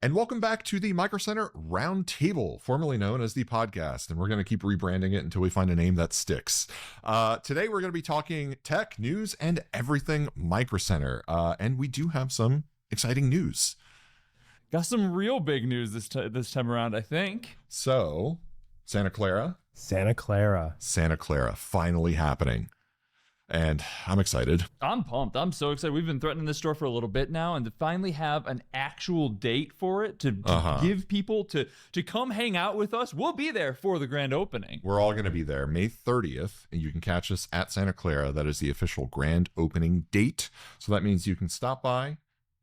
And welcome back to the Microcenter Roundtable, formerly known as the podcast. And we're going to keep rebranding it until we find a name that sticks. Today, we're going to be talking tech, news, and everything Microcenter. And we do have some exciting news. Got some real big news this time around, I think. So, Santa Clara, finally happening. And I'm excited. I'm pumped. I'm so excited. We've been threatening this store for a little bit now, and to finally have an actual date for it to give people to come hang out with us. We'll be there for the grand opening. We're all going to be there May 30th, and you can catch us at Santa Clara. That is the official grand opening date. So that means you can stop by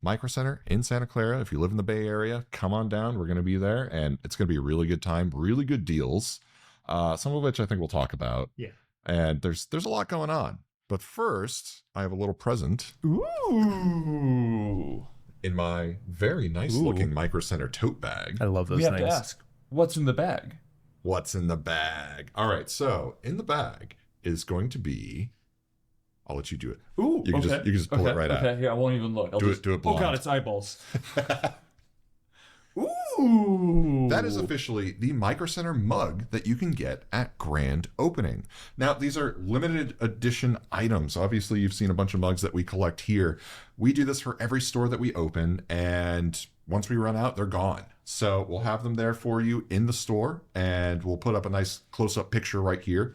Microcenter in Santa Clara. If you live in the Bay Area, come on down. We're going to be there, and it's going to be a really good time, really good deals, some of which I think we'll talk about. Yeah. And there's a lot going on. But first, I have a little present. Ooh. In my very nice looking Microcenter tote bag. I love those we things. have to ask, what's in the bag? What's in the bag? All right, so in the bag is going to be, I'll let you do it. Ooh, you can just pull it right out. Okay, here, I won't even look. Do it Oh blind. God, it's eyeballs. Ooh. That is officially the Microcenter mug that you can get at grand opening. Now, these are limited edition items. Obviously, you've seen a bunch of mugs that we collect here. We do this for every store that we open, and once we run out, they're gone. So we'll have them there for you in the store, and we'll put up a nice close-up picture right here,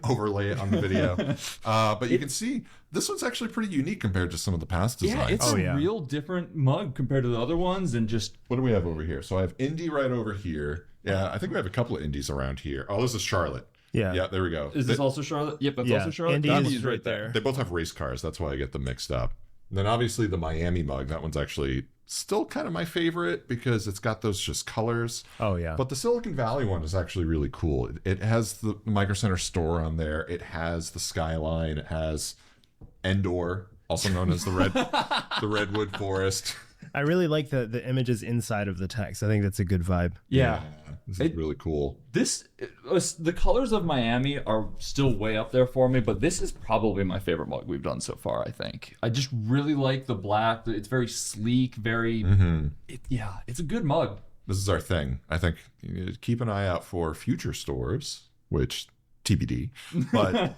overlay it on the video. But you can see this one's actually pretty unique compared to some of the past designs. Yeah, it's a real different mug compared to the other ones, and just... What do we have over here? So I have Indy right over here. Yeah, I think we have a couple of Indies around here. Oh, this is Charlotte. Yeah, there we go. Is this also Charlotte? Yep, that's also Charlotte. Indy is right there. They both have race cars. That's why I get them mixed up. And then obviously the Miami mug. That one's actually still kind of my favorite because it's got those just colors. Oh, yeah. But the Silicon Valley one is actually really cool. It has the Microcenter store on there. It has the skyline. It has Endor, also known as the Redwood Forest. I really like the images inside of the text. I think that's a good vibe. Yeah. This is really cool. The colors of Miami are still way up there for me, but this is probably my favorite mug we've done so far, I think. I just really like the black. It's very sleek, very... it's a good mug. This is our thing. I think keep an eye out for future stores, which... TBD, but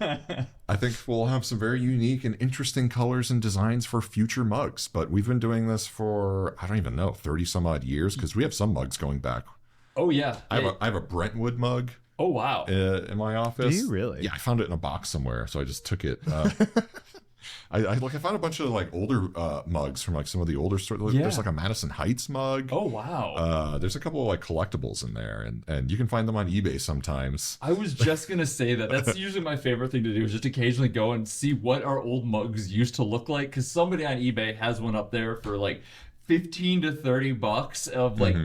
I think we'll have some very unique and interesting colors and designs for future mugs. But we've been doing this for, I don't even know, 30 some odd years, because we have some mugs going back. Oh, yeah. I have a Brentwood mug. Oh, wow. In my office. Do you really? Yeah, I found it in a box somewhere, so I just took it. I found a bunch of like older mugs from like some of the older stores. There's like a Madison Heights mug. Oh, wow. There's a couple of like collectibles in there, and you can find them on eBay sometimes. I was just gonna say that's usually my favorite thing to do, is just occasionally go and see what our old mugs used to look like, because somebody on eBay has one up there for like $15 to $30 of like,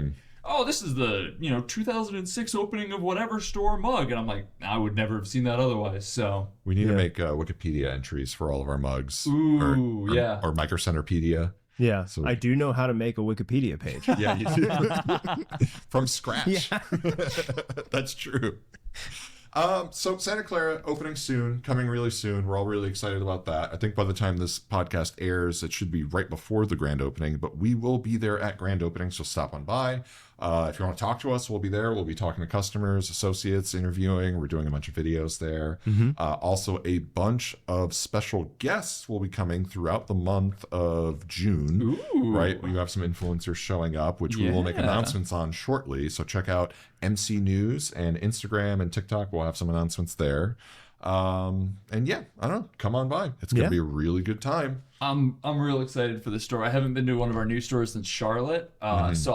oh, this is the 2006 opening of whatever store mug, and I'm like, I would never have seen that otherwise. So we need to make Wikipedia entries for all of our mugs. Ooh, or Microcenterpedia. Yeah, so I do know how to make a Wikipedia page. Yeah, you do. From scratch. Yeah. That's true. So Santa Clara opening soon, coming really soon. We're all really excited about that. I think by the time this podcast airs, it should be right before the grand opening, but we will be there at grand opening, so stop on by. If you want to talk to us, we'll be there. We'll be talking to customers, associates, interviewing. We're doing a bunch of videos there. Also, a bunch of special guests will be coming throughout the month of June. Ooh. Right? We have some influencers showing up, which we will make announcements on shortly. So check out MC News and Instagram and TikTok. We'll have some announcements there. And yeah, I don't know. Come on by. It's going to be a really good time. I'm real excited for this store. I haven't been to one of our new stores since Charlotte, so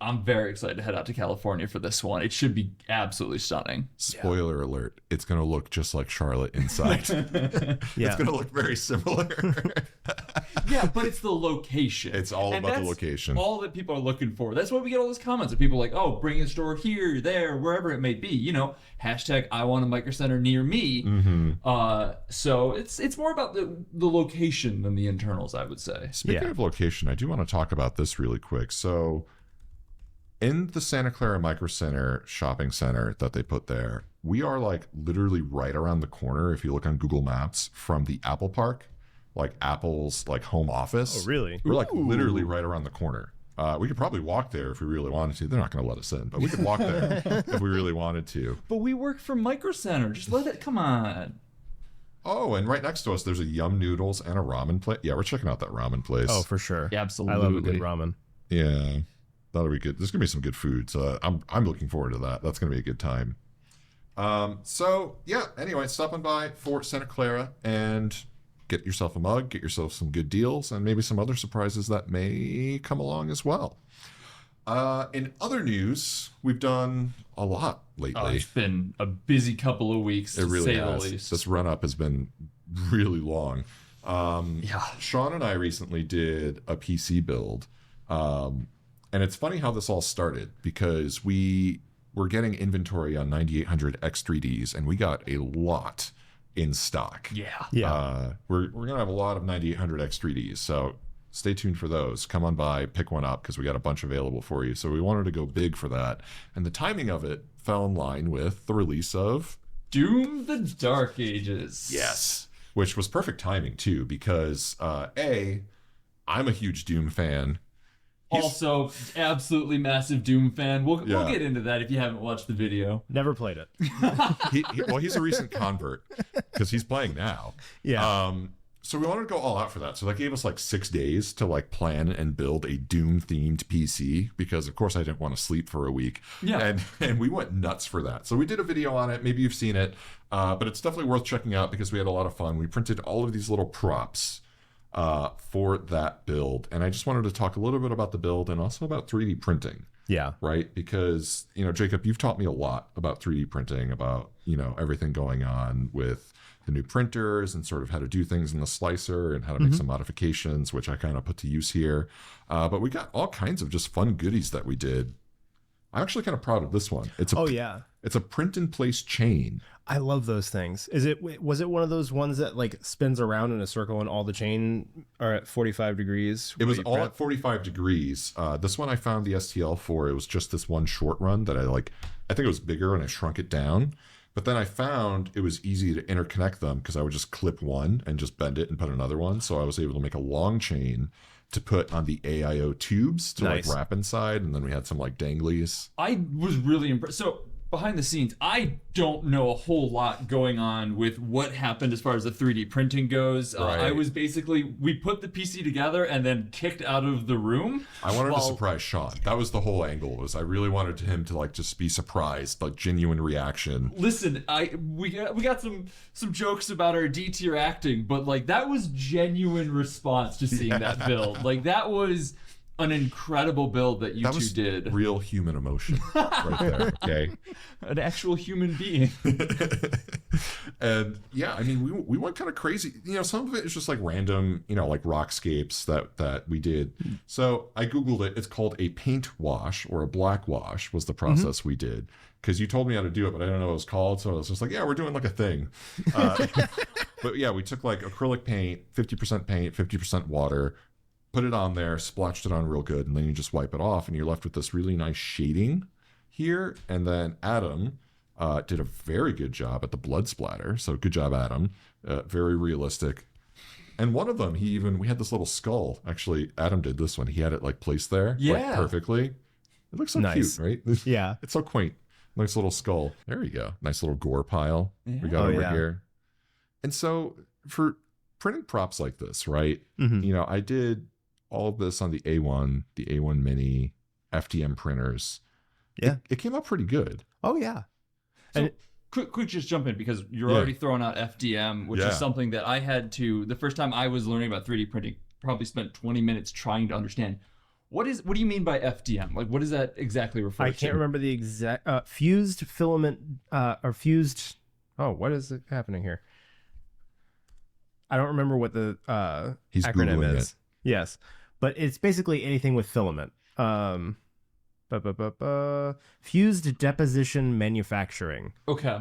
I'm very excited to head out to California for this one. It should be absolutely stunning. Spoiler alert: it's going to look just like Charlotte inside. It's going to look very similar. Yeah, but it's the location. It's all about the location. All that people are looking for. That's why we get all those comments of people like, "Oh, bring a store here, there, wherever it may be." Hashtag I want a Microcenter near me. So it's more about the location than the internals, I would say. Speaking of location, I do want to talk about this really quick. So in the Santa Clara Microcenter shopping center that they put there, we are like literally right around the corner, if you look on Google Maps, from the Apple Park, like Apple's like home office. Oh, really? We're like literally right around the corner. We could probably walk there if we really wanted to. They're not going to let us in, but we could walk there if we really wanted to. But we work for microcenter. Just let it. Come on. Oh, and right next to us, there's a Yum Noodles and a ramen place. Yeah, we're checking out that ramen place. Oh, for sure. Yeah, absolutely. I love a good ramen. Yeah, that'll be good. There's gonna be some good food, so I'm looking forward to that. That's gonna be a good time. So yeah. Anyway, stopping by Fort Santa Clara and get yourself a mug, get yourself some good deals, and maybe some other surprises that may come along as well. In other news, we've done a lot lately. It's been a busy couple of weeks, to say the least. This run up has been really long. Yeah. Sean and I recently did a PC build. And it's funny how this all started because we were getting inventory on 9800 X3Ds and we got a lot in stock. Yeah. We're going to have a lot of 9800 X3Ds. So stay tuned for those. Come on by, pick one up because we got a bunch available for you. So we wanted to go big for that. And the timing of it fell in line with the release of Doom the Dark Ages. Yes. Which was perfect timing too, because I'm a huge Doom fan. Also, absolutely massive Doom fan. We'll get into that if you haven't watched the video. Never played it. He's a recent convert because he's playing now. Yeah. So we wanted to go all out for that. So that gave us like 6 days to like plan and build a Doom themed PC because of course I didn't want to sleep for a week. Yeah. And we went nuts for that. So we did a video on it. Maybe you've seen it, but it's definitely worth checking out because we had a lot of fun. We printed all of these little props for that build. And I just wanted to talk a little bit about the build and also about 3D printing. Yeah. Right. Because, Jacob, you've taught me a lot about 3D printing, about, everything going on with the new printers and sort of how to do things in the slicer and how to make some modifications, which I kind of put to use here. But we got all kinds of just fun goodies that we did. I'm actually kind of proud of this one. It's a print in place chain. I love those things. Was it one of those ones that like spins around in a circle and all the chain are at 45 degrees? It was all at 45 degrees. This one I found the STL for. It was just this one short run that I think it was bigger and I shrunk it down. But then I found it was easy to interconnect them because I would just clip one and just bend it and put another one. So I was able to make a long chain to put on the AIO tubes to like wrap inside. And then we had some like danglies. I was really impressed. So behind the scenes, I don't know a whole lot going on with what happened as far as the 3D printing goes. Right. I was we put the PC together and then kicked out of the room. I wanted to surprise Sean. That was the whole angle. Was I really wanted him to like just be surprised, like genuine reaction. Listen, we got some jokes about our D tier acting, but like that was genuine response to seeing that build. Like that was an incredible build that you two did. Real human emotion right there. Okay. An actual human being. And yeah, I mean, we went kind of crazy. Some of it is just like random, like rockscapes that we did. So I Googled it. It's called a paint wash or a black wash was the process we did. Because you told me how to do it, but I don't know what it was called. So I was just like, yeah, we're doing like a thing. But yeah, we took like acrylic paint, 50% paint, 50% water, put it on there, splotched it on real good, and then you just wipe it off, and you're left with this really nice shading here. And then Adam did a very good job at the blood splatter. So good job, Adam. Very realistic. And one of them, we had this little skull. Actually, Adam did this one. He had it like placed there like, perfectly. It looks so cute, right? Yeah. It's so quaint. Nice little skull. There you go. Nice little gore pile we got over here. And so for printing props like this, right? I did all of this on the A1 Mini, FDM printers. Yeah. It came out pretty good. Oh, yeah. So, and quick just jump in because you're already throwing out FDM, which is something that I had to, the first time I was learning about 3D printing, probably spent 20 minutes trying to understand. What do you mean by FDM? Like, what does that exactly refer to? I can't remember the exact, fused filament, or fused, what is happening here? I don't remember what the acronym Googling is. it. Yes. But it's basically anything with filament. Fused deposition manufacturing. Okay.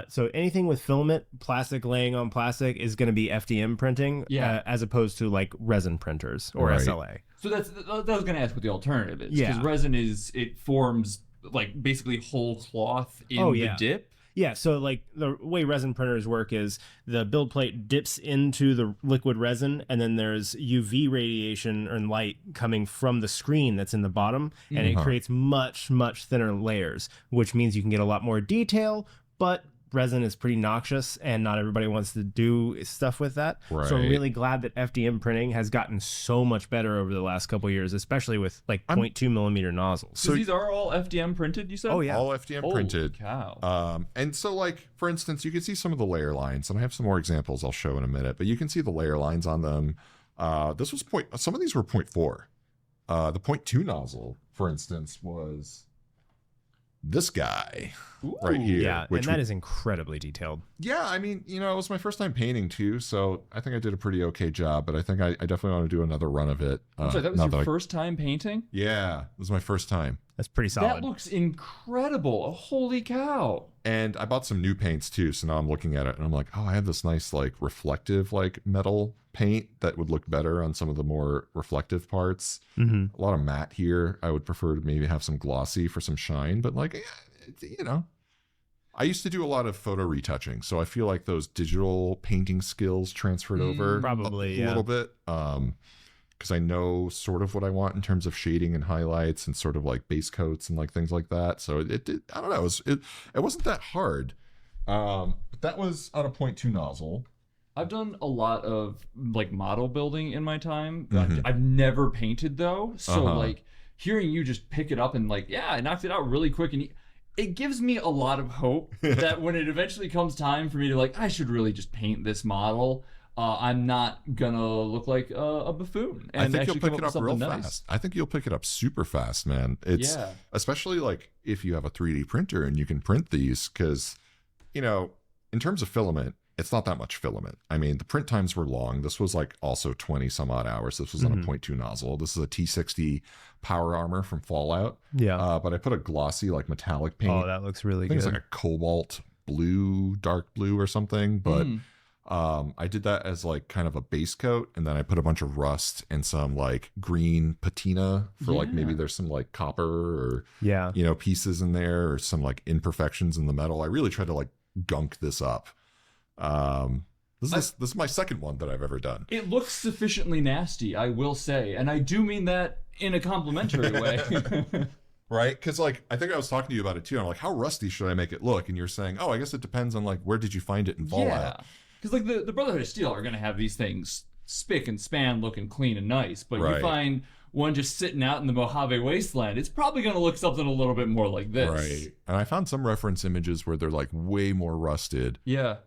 So anything with filament, plastic laying on plastic is going to be FDM printing, as opposed to like resin printers or SLA. So that was going to ask what the alternative is. Because resin it forms like basically whole cloth in the dip. Yeah, so like the way resin printers work is the build plate dips into the liquid resin, and then there's UV radiation or light coming from the screen that's in the bottom, and it creates much, much thinner layers, which means you can get a lot more detail, but resin is pretty noxious and not everybody wants to do stuff with that. Right. So I'm really glad that FDM printing has gotten so much better over the last couple of years, especially with like 0.2 millimeter nozzles. So these are all FDM printed, you said? Oh, yeah. All FDM printed. Cow. And so, like, for instance, you can see some of the layer lines, and I have some more examples I'll show in a minute, but you can see the layer lines on them. This was some of these were 0.4. The 0.2 nozzle, for instance, was this guy right here. Yeah, and that is incredibly detailed. Yeah, I mean, it was my first time painting too, so I think I did a pretty okay job, but I think I definitely want to do another run of it. I'm sorry, that was your first time painting? Yeah, it was my first time. That's pretty solid. That looks incredible. Holy cow. And I bought some new paints too, so now I'm looking at it and I'm like, oh, I have this nice like reflective like metal paint that would look better on some of the more reflective parts. A lot of matte here. I would prefer to maybe have some glossy for some shine, but like, I used to do a lot of photo retouching, so I feel like those digital painting skills transferred over probably a little bit. Because I know sort of what I want in terms of shading and highlights and sort of like base coats and like things like that. So I don't know, it wasn't that hard. But that was on a 0.2 nozzle. I've done a lot of like model building in my time. I've never painted though. So like hearing you just pick it up and like, I knocked it out really quick, and it gives me a lot of hope that when it eventually comes time for me to like, I should really just paint this model, I'm not gonna look like a buffoon. And I think you'll pick it up real nice. fast. I think you'll pick it up super fast, man. It's especially like if you have a 3D printer and you can print these, because in terms of filament, it's not that much filament. I mean, the print times were long. This was like also 20 some odd hours. This was on a 0.2 nozzle. This is a T60 Power Armor from Fallout. Yeah. But I put a glossy like metallic paint. Oh, that looks really good. It's like a cobalt blue, dark blue or something. But I did that as like kind of a base coat, and then I put a bunch of rust and some like green patina for like maybe there's some like copper or pieces in there or some like imperfections in the metal. I really tried to like gunk this up. This is my second one that I've ever done. It looks sufficiently nasty, I will say, and I do mean that in a complimentary way. Right? Because like I think I was talking to you about it too. I'm like, how rusty should I make it look? And you're saying, oh, I guess it depends on like where did you find it in Fallout? Yeah, because like the Brotherhood of Steel are going to have these things spick and span looking clean and nice, but you find one just sitting out in the Mojave Wasteland, it's probably going to look something a little bit more like this. Right. And I found some reference images where they're like way more rusted. Yeah.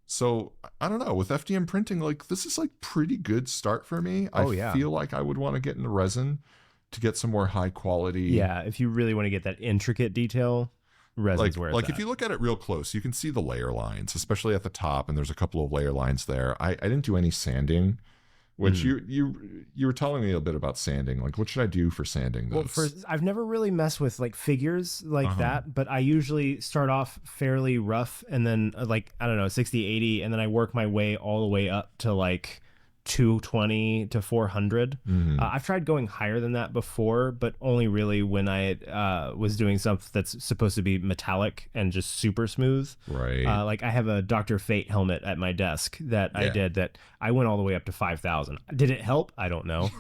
So I don't know, with FDM printing, like this is like pretty good start for me. I feel like I would want to get into resin to get some more high quality. Yeah, if you really want to get that intricate detail, resin's where it's like at. if you look at it real close, you can see the layer lines, especially at the top, and there's a couple of layer lines there. I didn't do any sanding, which you were telling me a bit about sanding. Like, what should I do for sanding this? Well, I've never really messed with like figures like that, but I usually start off fairly rough and then like, I don't know, 60, 80, and then I work my way all the way up to like 220 to 400. I've tried going higher than that before, but only really when I was doing something that's supposed to be metallic and just super smooth. Right. Like I have a Dr. Fate helmet at my desk that I did that I went all the way up to 5,000. Did it help? I don't know.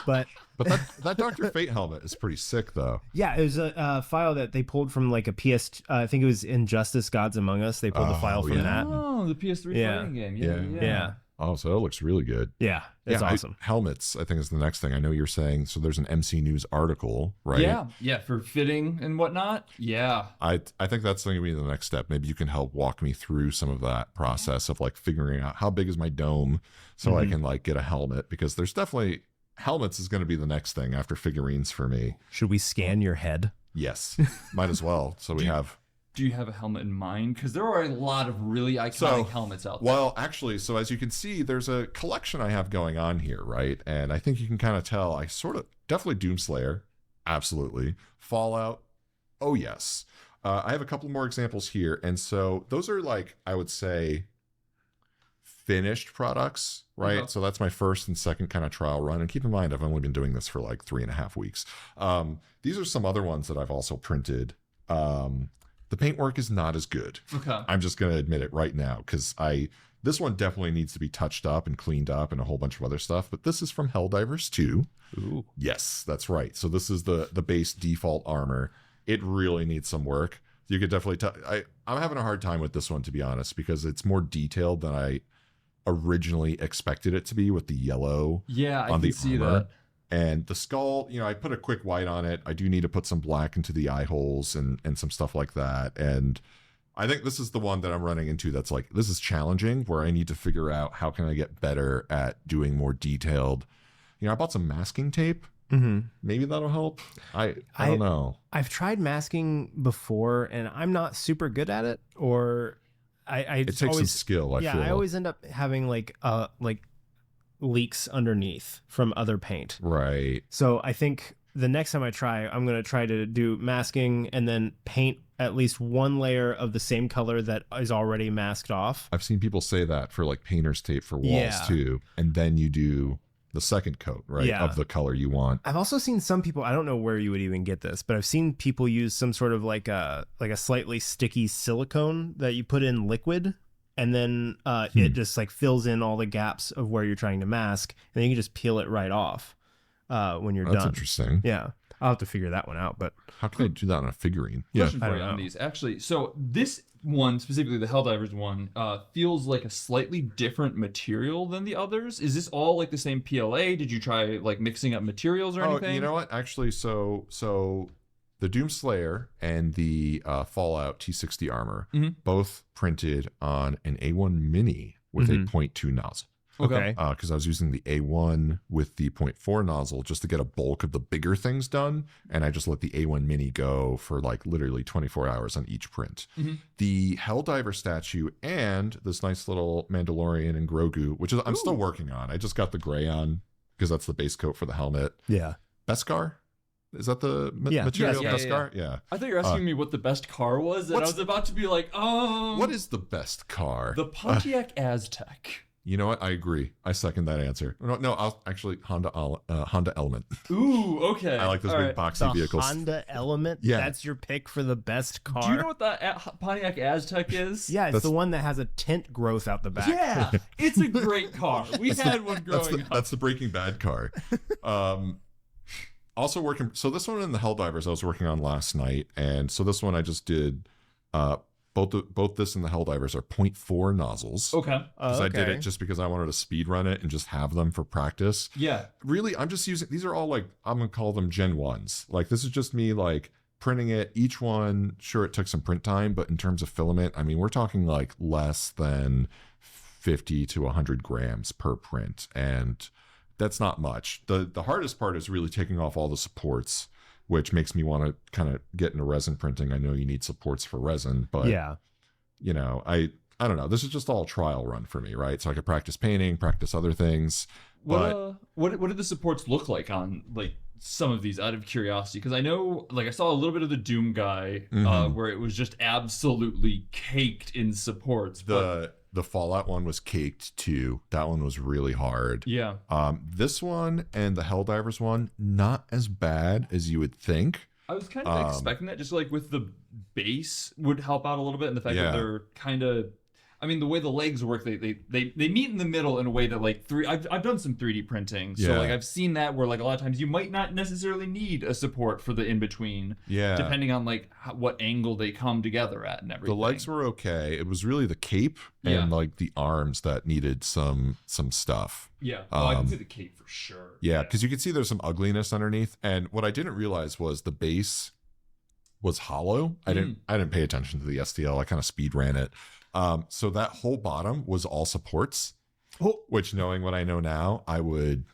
But that Dr. Fate helmet is pretty sick though. Yeah, it was a file that they pulled from like a PS. I think it was Injustice: Gods Among Us. They pulled the file from that. Oh, the PS3 fighting game. Yeah. Oh, so it looks really good. Yeah, it's awesome. Helmets, I think, is the next thing. I know you're saying, so there's an MC News article, right? Yeah, for fitting and whatnot. Yeah. I think that's going to be the next step. Maybe you can help walk me through some of that process of like figuring out how big is my dome so I can like get a helmet, because there's definitely helmets is going to be the next thing after figurines for me. Should we scan your head? Yes, might as well. So we have... Do you have a helmet in mind? Because there are a lot of really iconic helmets out there. Well, actually, so as you can see, there's a collection I have going on here, right? And I think you can kind of tell. I sort of definitely Doomslayer, absolutely. Fallout, oh yes. I have a couple more examples here, and so those are like, I would say, finished products, right? So that's my first and second kind of trial run. And keep in mind, I've only been doing this for like 3.5 weeks. These are some other ones that I've also printed. The paintwork is not as good. Okay. I'm just going to admit it right now because this one definitely needs to be touched up and cleaned up and a whole bunch of other stuff. But this is from Helldivers 2. Ooh. Yes, that's right. So this is the base default armor. It really needs some work. You could definitely tell. I'm having a hard time with this one, to be honest, because it's more detailed than I originally expected it to be with the yellow I on can the see armor. that. And the skull, I put a quick white on it. I do need to put some black into the eye holes and some stuff like that. And I think this is the one that I'm running into that's like, this is challenging, where I need to figure out how can I get better at doing more detailed. I bought some masking tape. Mm-hmm. Maybe that'll help. I don't know. I've tried masking before, and I'm not super good at it. Or it takes some skill. I feel. I always end up having like leaks underneath from other paint. Right. So I think the next time I try, I'm going to try to do masking and then paint at least one layer of the same color that is already masked off. I've seen people say that for like painter's tape for walls too, and then you do the second coat, right, of the color you want. I've also seen some people, I don't know where you would even get this, but I've seen people use some sort of like a slightly sticky silicone that you put in liquid, and then it just like fills in all the gaps of where you're trying to mask, and then you can just peel it right off when you're done. That's interesting. Yeah. I'll have to figure that one out, but how can I do that on a figurine? Question for you on these. Actually, so this one, specifically the Helldivers one, feels like a slightly different material than the others. Is this all like the same PLA? Did you try like mixing up materials or anything? You know what? Actually, so the Doomslayer and the Fallout T60 armor both printed on an A1 Mini with a 0.2 nozzle. okay. Because I was using the A1 with the 0.4 nozzle just to get a bulk of the bigger things done, and I just let the A1 Mini go for like literally 24 hours on each print. The Helldiver statue and this nice little Mandalorian and Grogu, which is I'm still working on. I just got the gray on because that's the base coat for the helmet. Yeah. Beskar? Is that the material? Beskar? Yeah. I thought you were asking me what the best car was, and I was about to be like, what is the best car? The Pontiac Aztec. You know what? I agree. I second that answer. No, I'll actually Honda Element. Ooh, okay. I like those big boxy vehicles. Honda Element? Yeah. That's your pick for the best car? Do you know what the Pontiac Aztec is? Yeah, it's the one that has a tint growth out the back. Yeah, it's a great car. We had one growing up. That's the Breaking Bad car. Also working. So this one in the Helldivers I was working on last night, and so this one I just did. Both this and the Helldivers are 0.4 nozzles. Okay. Because I did it just because I wanted to speed run it and just have them for practice. Yeah. Really, I'm just using, these are all like, I'm going to call them Gen 1s. Like this is just me like printing it. Each one, sure, it took some print time, but in terms of filament, I mean, we're talking like less than 50 to 100 grams per print. And that's not much. The hardest part is really taking off all the supports, which makes me want to kind of get into resin printing. I know you need supports for resin, but you know, I don't know. This is just all trial run for me, right? So I could practice painting, practice other things. But what did the supports look like on like some of these, out of curiosity? Because I know, like, I saw a little bit of the Doom guy where it was just absolutely caked in supports. The Fallout one was caked too. That one was really hard. Yeah. This one and the Helldivers one, not as bad as you would think. I was kind of expecting that, just like with the base would help out a little bit, and the fact that they're kind of, I mean, the way the legs work, they meet in the middle in a way that like I've done some 3D printing, so like I've seen that where like a lot of times you might not necessarily need a support for the in between, depending on like what angle they come together at and everything. The legs were okay. It was really the cape and like the arms that needed some stuff. Yeah, I can see the cape for sure. Yeah, because you can see there's some ugliness underneath, and what I didn't realize was the base was hollow. I didn't pay attention to the STL. I kind of speed ran it. So that whole bottom was all supports, which, knowing what I know now, I would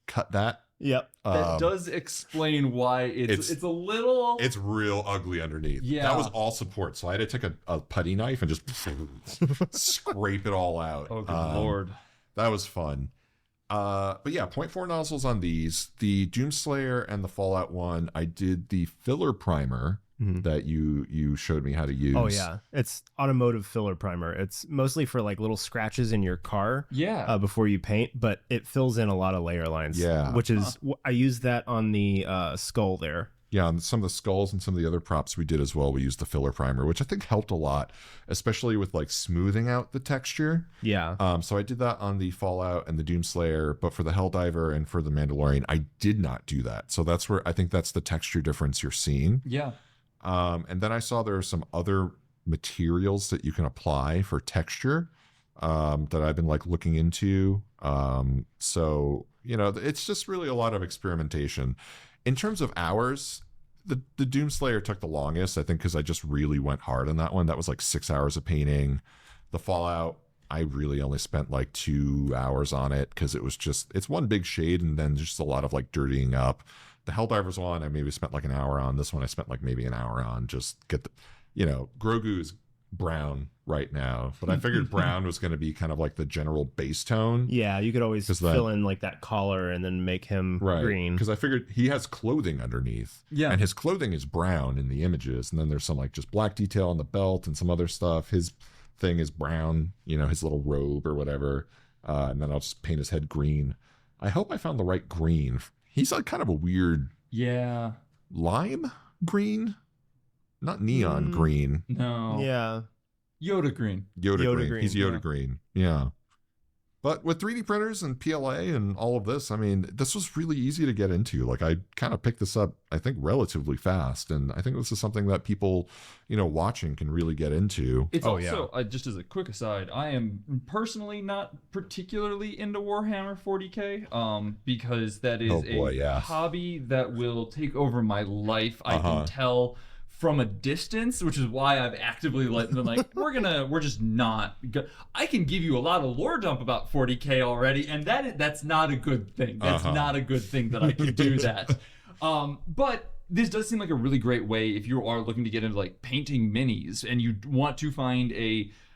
cut that. Yep. That does explain why it's a little... It's real ugly underneath. Yeah. That was all support. So I had to take a putty knife and just scrape it all out. Oh, good Lord. That was fun. But yeah, 0.4 nozzles on these. The Doomslayer and the Fallout one, I did the filler primer that you showed me how to use. Oh yeah, it's automotive filler primer. It's mostly for like little scratches in your car. Yeah. Before you paint, but it fills in a lot of layer lines. Yeah. Which is I use that on the skull there. Yeah, on some of the skulls and some of the other props we did as well, we used the filler primer, which I think helped a lot, especially with like smoothing out the texture. Yeah. So I did that on the Fallout and the Doomslayer, but for the Helldiver and for the Mandalorian, I did not do that. So that's where I think that's the texture difference you're seeing. Yeah. And then I saw there are some other materials that you can apply for texture that I've been like looking into. So, you know, it's just really a lot of experimentation. In terms of hours, the Doomslayer took the longest, I think, because I just really went hard on that one. That was like 6 hours of painting. The Fallout, I really only spent like 2 hours on it because it's one big shade and then just a lot of like dirtying up. The Helldivers one, I maybe spent like an hour on. This one, I spent like maybe an hour on. Just get the, you know, Grogu is brown right now, but I figured brown was going to be kind of like the general base tone. Yeah, you could always fill in like that collar and then make him green. Because I figured he has clothing underneath. Yeah. And his clothing is brown in the images. And then there's some like just black detail on the belt and some other stuff. His thing is brown, you know, his little robe or whatever. And then I'll just paint his head green. I hope I found the right green. He's like kind of a weird lime green. Not neon green. No. Yeah. Yoda green. Yoda green. He's Yoda yeah. green. Yeah. But with 3D printers and PLA and all of this, I mean, this was really easy to get into. Like I kind of picked this up, I think, relatively fast. And I think this is something that people, you know, watching can really get into. It's also, just as a quick aside, I am personally not particularly into Warhammer 40K because that is a hobby that will take over my life. I can tell from a distance, which is why I've actively been like, we're just not. I can give you a lot of lore dump about 40K already, and that's not a good thing. That's not a good thing that I can do that. But this does seem like a really great way if you are looking to get into like painting minis and you want to find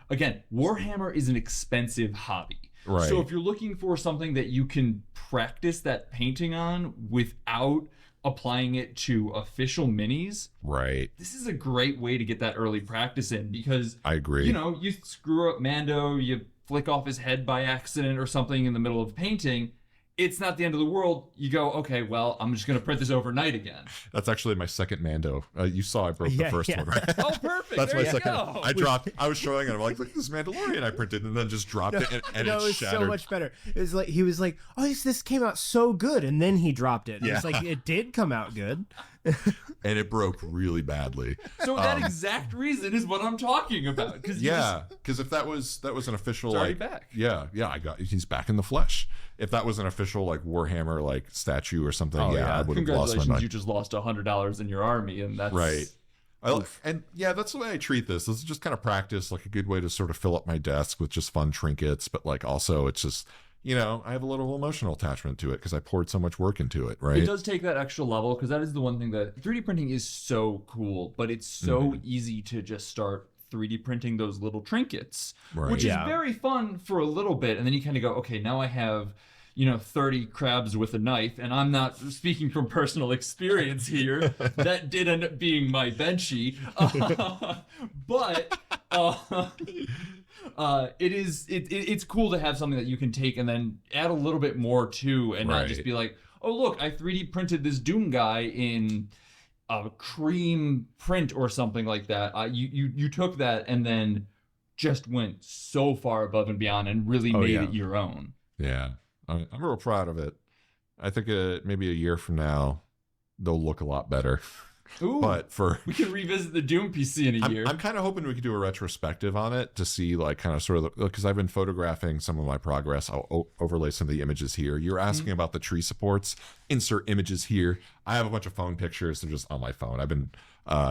again, Warhammer is an expensive hobby. Right. So if you're looking for something that you can practice that painting on without applying it to official minis, right, this is a great way to get that early practice in, because I agree. You know, you screw up Mando, you flick off his head by accident or something in the middle of painting, it's not the end of the world. You go, okay, well, I'm just going to print this overnight again. That's actually my second Mando. You saw I broke the first one, right? Oh, perfect. That's there my second. Go. I was showing it. I'm like, look at this Mandalorian I printed, and then just dropped it, and no, it was shattered. so much better. It was like he was like, "Oh, this came out so good," and then he dropped it. It's like it did come out good, and it broke really badly. So that exact reason is what I'm talking about. Because if that was an official, it's already like, back. He's back in the flesh. If that was an official like Warhammer like statue or something, I would have lost my mind. You just lost $100 in your army, and that's right. That's the way I treat this. This is just kind of practice, like a good way to sort of fill up my desk with just fun trinkets. But like also, it's just, you know, I have a little emotional attachment to it because I poured so much work into it. Right. It does take that extra level, because that is the one thing that 3D printing is so cool, but it's so easy to just start 3D printing those little trinkets, which is very fun for a little bit, and then you kind of go, okay, now I have, you know, 30 crabs with a knife, and I'm not speaking from personal experience here. That did end up being my benchy, but it's cool to have something that you can take and then add a little bit more to, and not just be like, oh look, I 3D printed this Doom guy in a cream print or something like that. You took that and then just went so far above and beyond and really made it your own. Yeah, I'm real proud of it. I think maybe a year from now they'll look a lot better. Ooh, but we can revisit the Doom PC in a year. I'm kind of hoping we could do a retrospective on it to see, like, kind of sort of, because I've been photographing some of my progress. I'll overlay some of the images here. You're asking about the tree supports. Insert images here. I have a bunch of phone pictures. They're just on my phone. I've been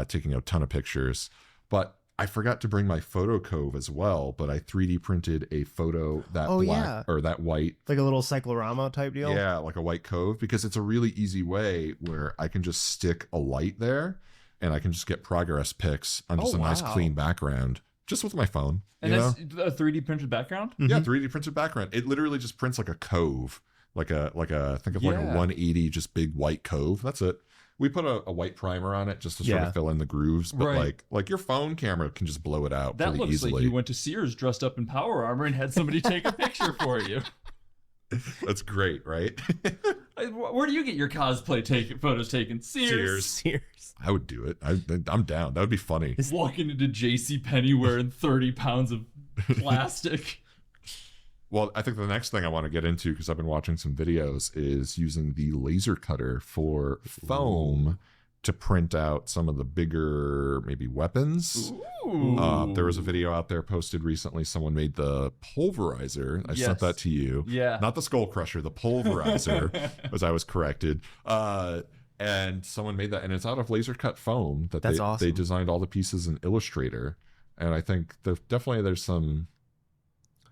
taking a ton of pictures, but I forgot to bring my photo cove as well, but I 3D printed a photo that or that white, like a little cyclorama type deal. Yeah, like a white cove, because it's a really easy way where I can just stick a light there and I can just get progress pics on just a nice clean background just with my phone. And that's a 3D printed background? Yeah, 3D printed background. It literally just prints like a cove, like a think of like a 180 just big white cove. That's it. We put a white primer on it just to sort of fill in the grooves, but like your phone camera can just blow it out that pretty looks easily. Like you went to Sears dressed up in power armor and had somebody take a picture for you. That's great, right? Where do you get your cosplay photos taken? Sears. I would do it. I'm down. That would be funny. Walking into JCPenney wearing 30 pounds of plastic. Well, I think the next thing I want to get into, because I've been watching some videos, is using the laser cutter for foam to print out some of the bigger, maybe weapons. There was a video out there posted recently. Someone made the pulverizer. I sent that to you. Yeah. Not the skull crusher, the pulverizer, as I was corrected. And someone made that, and it's out of laser cut foam. That's awesome. They designed all the pieces in Illustrator, and I think there's some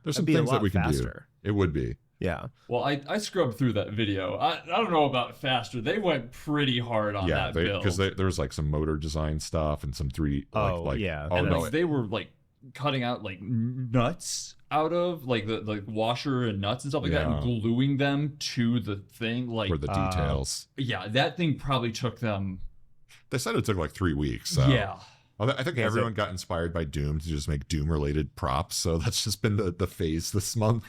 things that we can do. It would be. Yeah. Well, I scrubbed through that video. I don't know about faster. They went pretty hard on that build. Because there was like some motor design stuff and some 3D. They were like cutting out like nuts out of like the washer and nuts and stuff like that, and gluing them to the thing. Like for the details. Yeah, that thing probably took them. They said it took like 3 weeks. So. Yeah. I think everyone got inspired by Doom to just make Doom related props. So that's just been the phase this month.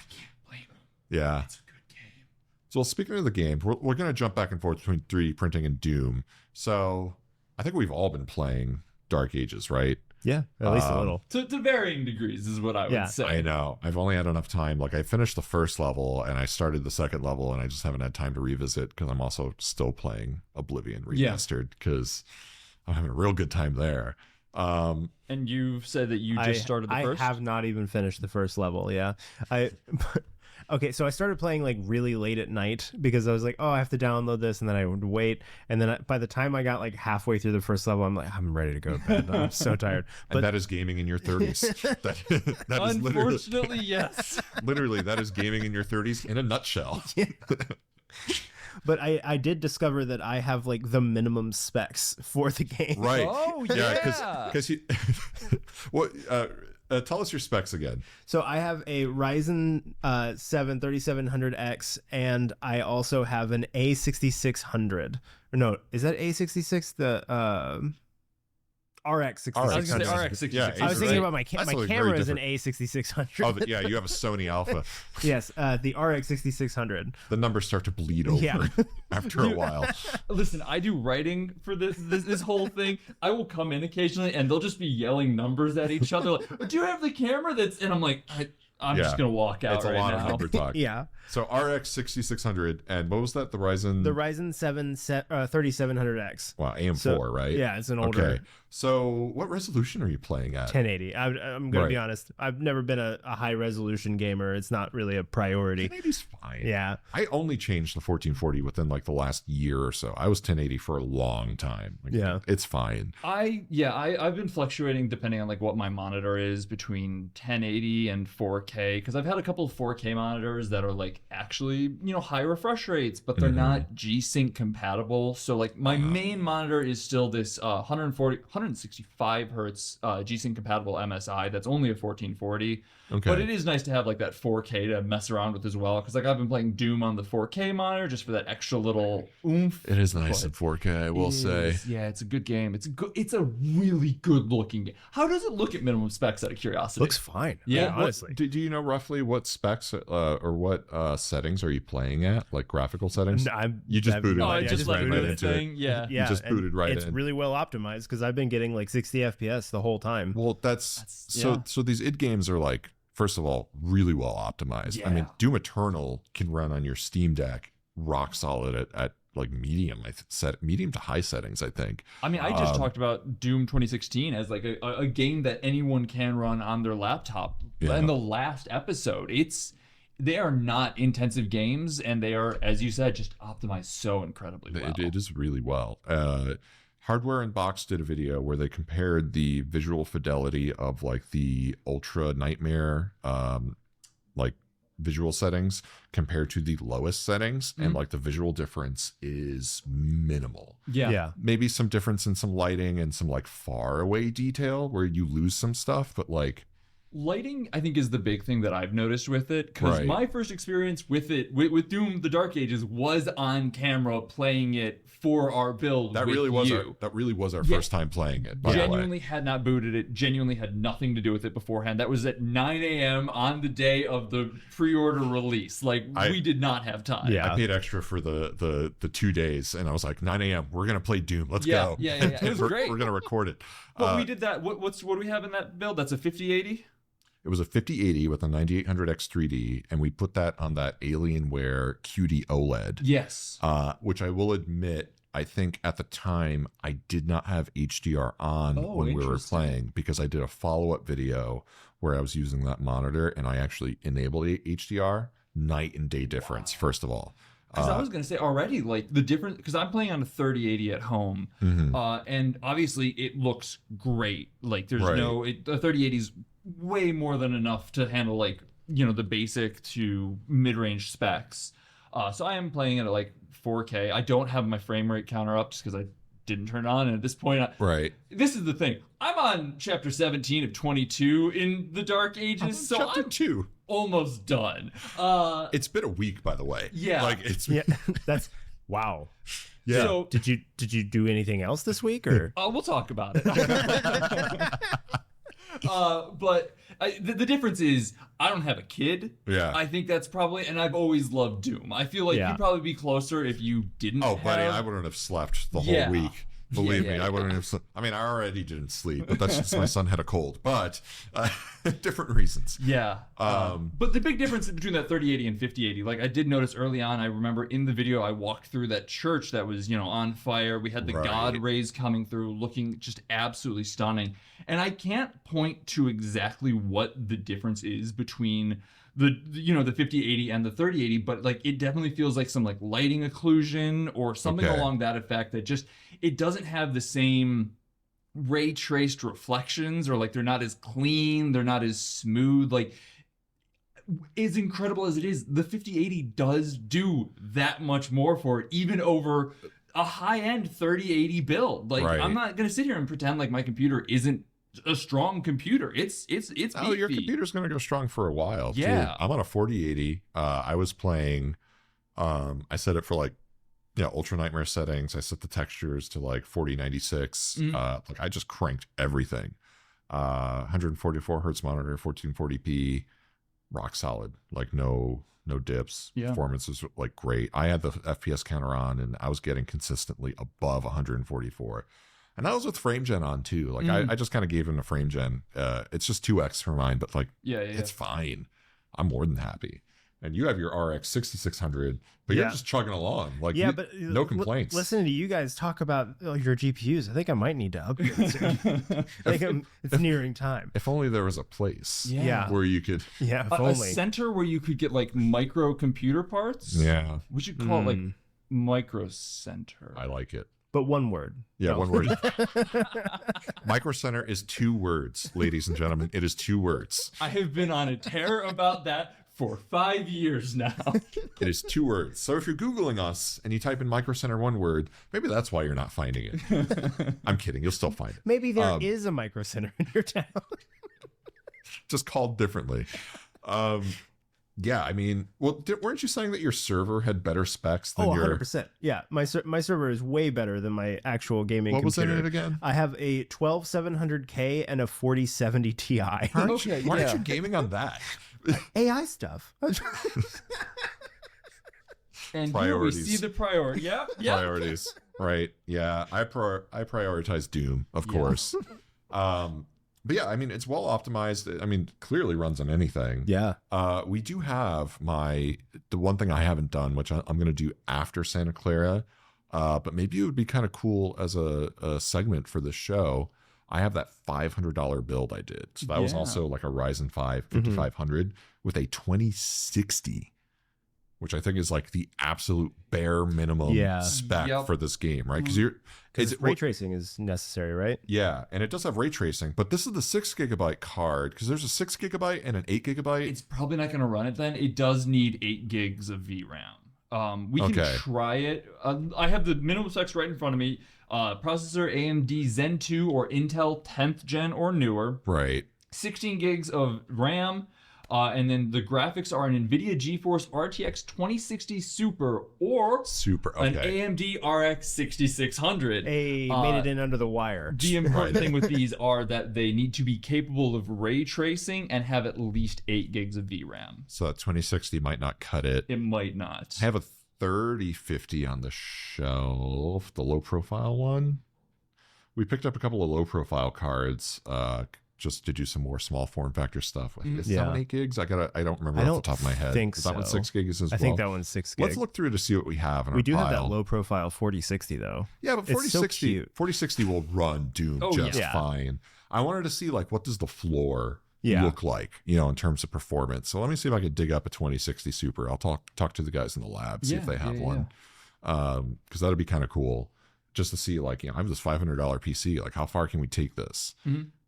Yeah. It's a good game. So speaking of the game, we're going to jump back and forth between 3D printing and Doom. So I think we've all been playing Dark Ages, right? Yeah, at least a little. To varying degrees is what I would say. I know. I've only had enough time. Like I finished the first level and I started the second level and I just haven't had time to revisit because I'm also still playing Oblivion Remastered because I'm having a real good time there. And you've said that you just started the first? I have not even finished the first level, yeah. Okay, so I started playing like really late at night because I was like, oh, I have to download this, and then I would wait. And then by the time I got like halfway through the first level, I'm like, I'm ready to go to bed. I'm so tired. But that is gaming in your 30s. that is unfortunately, yes. Literally, that is gaming in your 30s in a nutshell. Yeah. But I did discover that I have like the minimum specs for the game. Right. Oh, yeah. Because you... What... tell us your specs again. So I have a Ryzen 7 3700X, and I also have an A6600. Or no, is that A66? The RX 6600. I was going to say RX 6600. Yeah, I was thinking about my That's camera is an A6600. Oh, yeah, you have a Sony Alpha. Yes, the RX 6600. The numbers start to bleed over after a while. Listen, I do writing for this whole thing. I will come in occasionally, and they'll just be yelling numbers at each other. Like, do you have the camera that's... And I'm like, I'm just going to walk out it's right now. It's a lot of number talk. Yeah. So RX 6600, and what was that? The Ryzen? The Ryzen 7 3700X. Wow, AM4, right? Yeah, it's an older. Okay. So what resolution are you playing at? 1080. I'm going to be honest. I've never been a high resolution gamer. It's not really a priority. 1080's fine. Yeah. I only changed the 1440 within like the last year or so. I was 1080 for a long time. Like, it's fine. I've been fluctuating depending on like what my monitor is between 1080 and 4K, because I've had a couple of 4K monitors that are like actually, high refresh rates, but they're not G-Sync compatible. So like my main monitor is still this 165 hertz G-Sync compatible MSI that's only a 1440. Okay. But it is nice to have like that 4K to mess around with as well, because like I've been playing Doom on the 4K monitor just for that extra little oomph. It is nice in 4K, I will say. Yeah, it's a good game. It's a really good looking game. How does it look at minimum specs, out of curiosity? Looks fine. Yeah, honestly. Do you know roughly what specs or what settings are you playing at? Like graphical settings? You just booted I right just right into it. Yeah. You just booted right in. It's really well optimized because I've been getting like 60 FPS the whole time. Well, so these id games are like, first of all, really well optimized. Yeah. I mean, Doom Eternal can run on your Steam Deck rock solid at like medium to high settings, I think. I mean, I just talked about Doom 2016 as like a game that anyone can run on their laptop. Yeah. In the last episode, they are not intensive games, and they are, as you said, just optimized so incredibly well. It is really well. Hardware Unboxed did a video where they compared the visual fidelity of like the Ultra Nightmare like visual settings compared to the lowest settings, and like the visual difference is minimal. Yeah. Maybe some difference in some lighting and some like far away detail where you lose some stuff, but like Lighting, I think, is the big thing that I've noticed with it, because Right. my first experience with it, with Doom: The Dark Ages, was on camera playing it for our build. That with really was you. our Yeah. first time playing it. By the way. Genuinely had not booted it. Genuinely had nothing to do with it beforehand. That was at 9 a.m. on the day of the pre-order release. Like, we did not have time. Yeah. I paid extra for the 2 days, and I was like, 9 a.m. We're gonna play Doom. Let's go. Yeah. It was great. We're gonna record it. But we did that. What do we have in that build? That's a 5080. It was a 5080 with a 9800X 3D, and we put that on that Alienware QD OLED. Yes. Which I will admit, I think at the time I did not have HDR on when we were interesting. playing, because I did a follow-up video where I was using that monitor and I actually enabled HDR. Night and day difference, first of all. Because I was going to say already, like, the difference, because I'm playing on a 3080 at home, and obviously it looks great. Like, there's Right. the 3080 is way more than enough to handle, like, the basic to mid-range specs. So I am playing it at, like, 4K. I don't have my frame rate counter up just because I didn't turn it on. And at this point, Right. this is the thing. I'm on chapter 17 of 22 in the Dark Ages, so Chapter I'm 2. almost done. It's been a week, by the way. Yeah. Like, it's Yeah, that's wow. yeah. So, Did you do anything else this week or? we'll talk about it. But the difference is I don't have a kid. Yeah. I think that's probably, and I've always loved Doom. I feel like Yeah. you'd probably be closer if you didn't. Oh, buddy, have- I wouldn't have slept the Yeah. whole week. Believe me, Yeah. I wouldn't have slept. I mean, I already didn't sleep, but that's just my son had a cold. But different reasons. Yeah. But the big difference between that 3080 and 5080, like I did notice early on, I remember in the video I walked through that church that was, on fire. We had the Right. God rays coming through, looking just absolutely stunning. And I can't point to exactly what the difference is between the 5080 and the 3080, but like it definitely feels like some like lighting occlusion or something Okay. along that effect that just it doesn't have the same ray traced reflections, or like they're not as clean, they're not as smooth. Like, as incredible as it is, the 5080 does do that much more for it, even over a high-end 3080 build. Like, Right. I'm not gonna sit here and pretend like my computer isn't a strong computer. It's Oh, your beefy. computer's going to go strong for a while. too. Yeah. I'm on a 4080. I was playing, I set it for like, Ultra Nightmare settings. I set the textures to like 4096. Like I just cranked everything. 144 hertz monitor, 1440p, rock solid. Like no dips. Yeah. Performance was like great. I had the FPS counter on and I was getting consistently above 144. And that was with frame gen on too. Like I just kind of gave him a frame gen. It's just 2x for mine, but like Yeah. it's fine. I'm more than happy. And you have your RX 6600, but you're Yeah. just chugging along. Like Yeah, but no complaints. Listening to you guys talk about your GPUs, I think I might need to upgrade soon. I think it's nearing time. If only there was a place Yeah. where you could. Yeah, if A only. center where you could get like micro computer parts. Yeah, We should call it like microcenter. I like it. But one word. Yeah, No. one word. Microcenter is 2 words, ladies and gentlemen. It is 2 words. I have been on a tear about that for 5 years now. It is 2 words. So if you're Googling us and you type in Microcenter one word, maybe that's why you're not finding it. I'm kidding. You'll still find it. Maybe there is a micro center in your town. Just called differently. Yeah, I mean, well, weren't you saying that your server had better specs than Oh, your... 100%. Yeah, my server is way better than my actual gaming What was in computer. it again? I have a 12700K and a 4070 Ti. Why aren't yeah. you gaming on that? AI stuff. And here we Priorities. see the priority. Yeah. Priorities. Right. Yeah. I prioritize Doom, of course. But yeah, I mean, it's well optimized. I mean, clearly runs on anything. Yeah. We do have the one thing I haven't done, which I'm going to do after Santa Clara. But maybe it would be kind of cool as a segment for the show. I have that $500 build I did. So that was Yeah. also like a Ryzen 5 5500 with a 2060, which I think is like the absolute bare minimum spec Yep. for this game, right? Because Ray tracing is necessary, right? yeah, and it does have ray tracing, but this is the 6 gigabyte card because there's a 6 gigabyte and an 8 gigabyte. It's probably not going to run it then. It does need 8 gigs of VRAM. We can Okay. try it. I have the minimum specs right in front of me. Processor AMD Zen 2 or Intel 10th gen or newer. Right. 16 gigs of RAM. And then the graphics are an NVIDIA GeForce RTX 2060 Super or an AMD RX 6600. Hey, made it in under the wire. The important thing with these are that they need to be capable of ray tracing and have at least 8 gigs of VRAM. So that 2060 might not cut it. It might not. I have a 3050 on the shelf, the low profile one. We picked up a couple of low profile cards just to do some more small form factor stuff. Is that one 8 gigs? I don't remember off the top of my head. Think Is so. that one 6 gigs as well? I think that one's 6 gigs. Let's look through to see what we have in our We do pile. have that low profile 4060 though. Yeah, but It's so 4060 cute. 4060 will run Doom just fine. I wanted to see like what does the floor look like, in terms of performance. So let me see if I can dig up a 2060 Super. I'll talk to the guys in the lab, see if they have one. Because that'd be kind of cool just to see like, I have this $500 PC, like how far can we take this?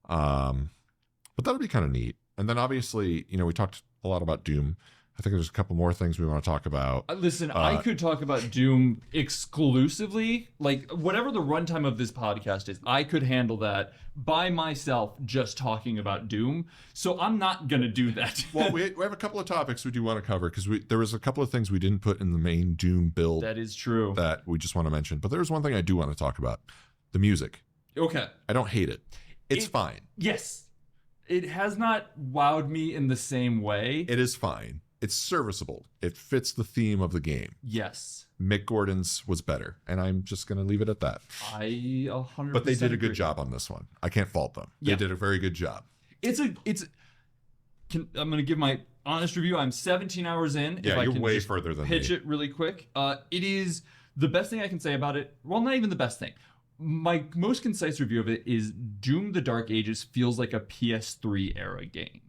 But that'll be kind of neat. And then obviously, we talked a lot about Doom. I think there's a couple more things we want to talk about. Listen, I could talk about Doom exclusively. Like, whatever the runtime of this podcast is, I could handle that by myself just talking about Doom. So I'm not going to do that. Well, we have a couple of topics we do want to cover because there was a couple of things we didn't put in the main Doom build. That is true. That we just want to mention. But there's one thing I do want to talk about. The music. Okay. I don't hate it. It's fine. Yes. It has not wowed me in the same way. It is fine. It's serviceable. It fits the theme of the game. Yes. Mick Gordon's was better, and I'm just going to leave it at that. I 100%. But they did a agree. good job on this one. I can't fault them. They did a very good job. I'm going to give my honest review. I'm 17 hours in. Yeah, if I you're can way just further than pitch me. it really quick. It is the best thing I can say about it. Well, not even the best thing. My most concise review of it is Doom: The Dark Ages feels like a PS3 era game.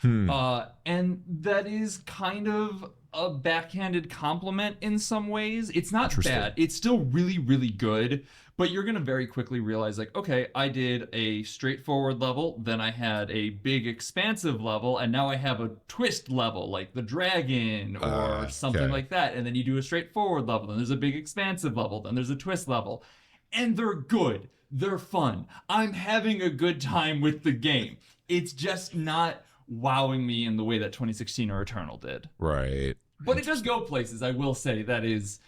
And that is kind of a backhanded compliment in some ways. It's not bad. It's still really, really good, but you're going to very quickly realize like, okay, I did a straightforward level, then I had a big expansive level, and now I have a twist level like the dragon or something like that. And then you do a straightforward level, then there's a big expansive level, then there's a twist level. And they're good. They're fun. I'm having a good time with the game. It's just not wowing me in the way that 2016 or Eternal did. Right. But it does go places, I will say. That is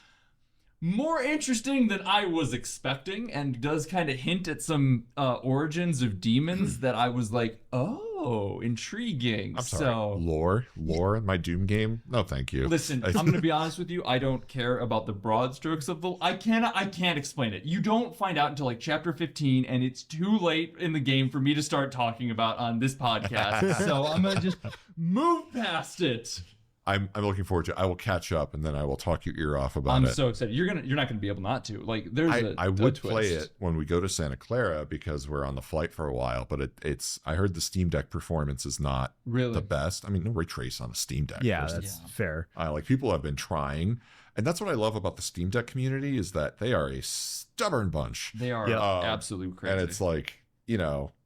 more interesting than I was expecting and does kind of hint at some origins of demons that I was like, oh, intriguing. I'm sorry. Lore in my Doom game? No, thank you. Listen, I'm going to be honest with you. I don't care about the broad strokes of the... I can't explain it. You don't find out until like chapter 15, and it's too late in the game for me to start talking about on this podcast. So I'm going to just move past it. I'm looking forward to it. I will catch up and then I will talk your ear off about it. I'm so excited. You're not gonna be able not to. Like there's I would twist. play it when we go to Santa Clara because we're on the flight for a while, but it's I heard the Steam Deck performance is not really the best. I mean, no ray trace on a Steam Deck. Yeah, that's fair. Like people have been trying, and that's what I love about the Steam Deck community is that they are a stubborn bunch. They are absolutely crazy. And it's like,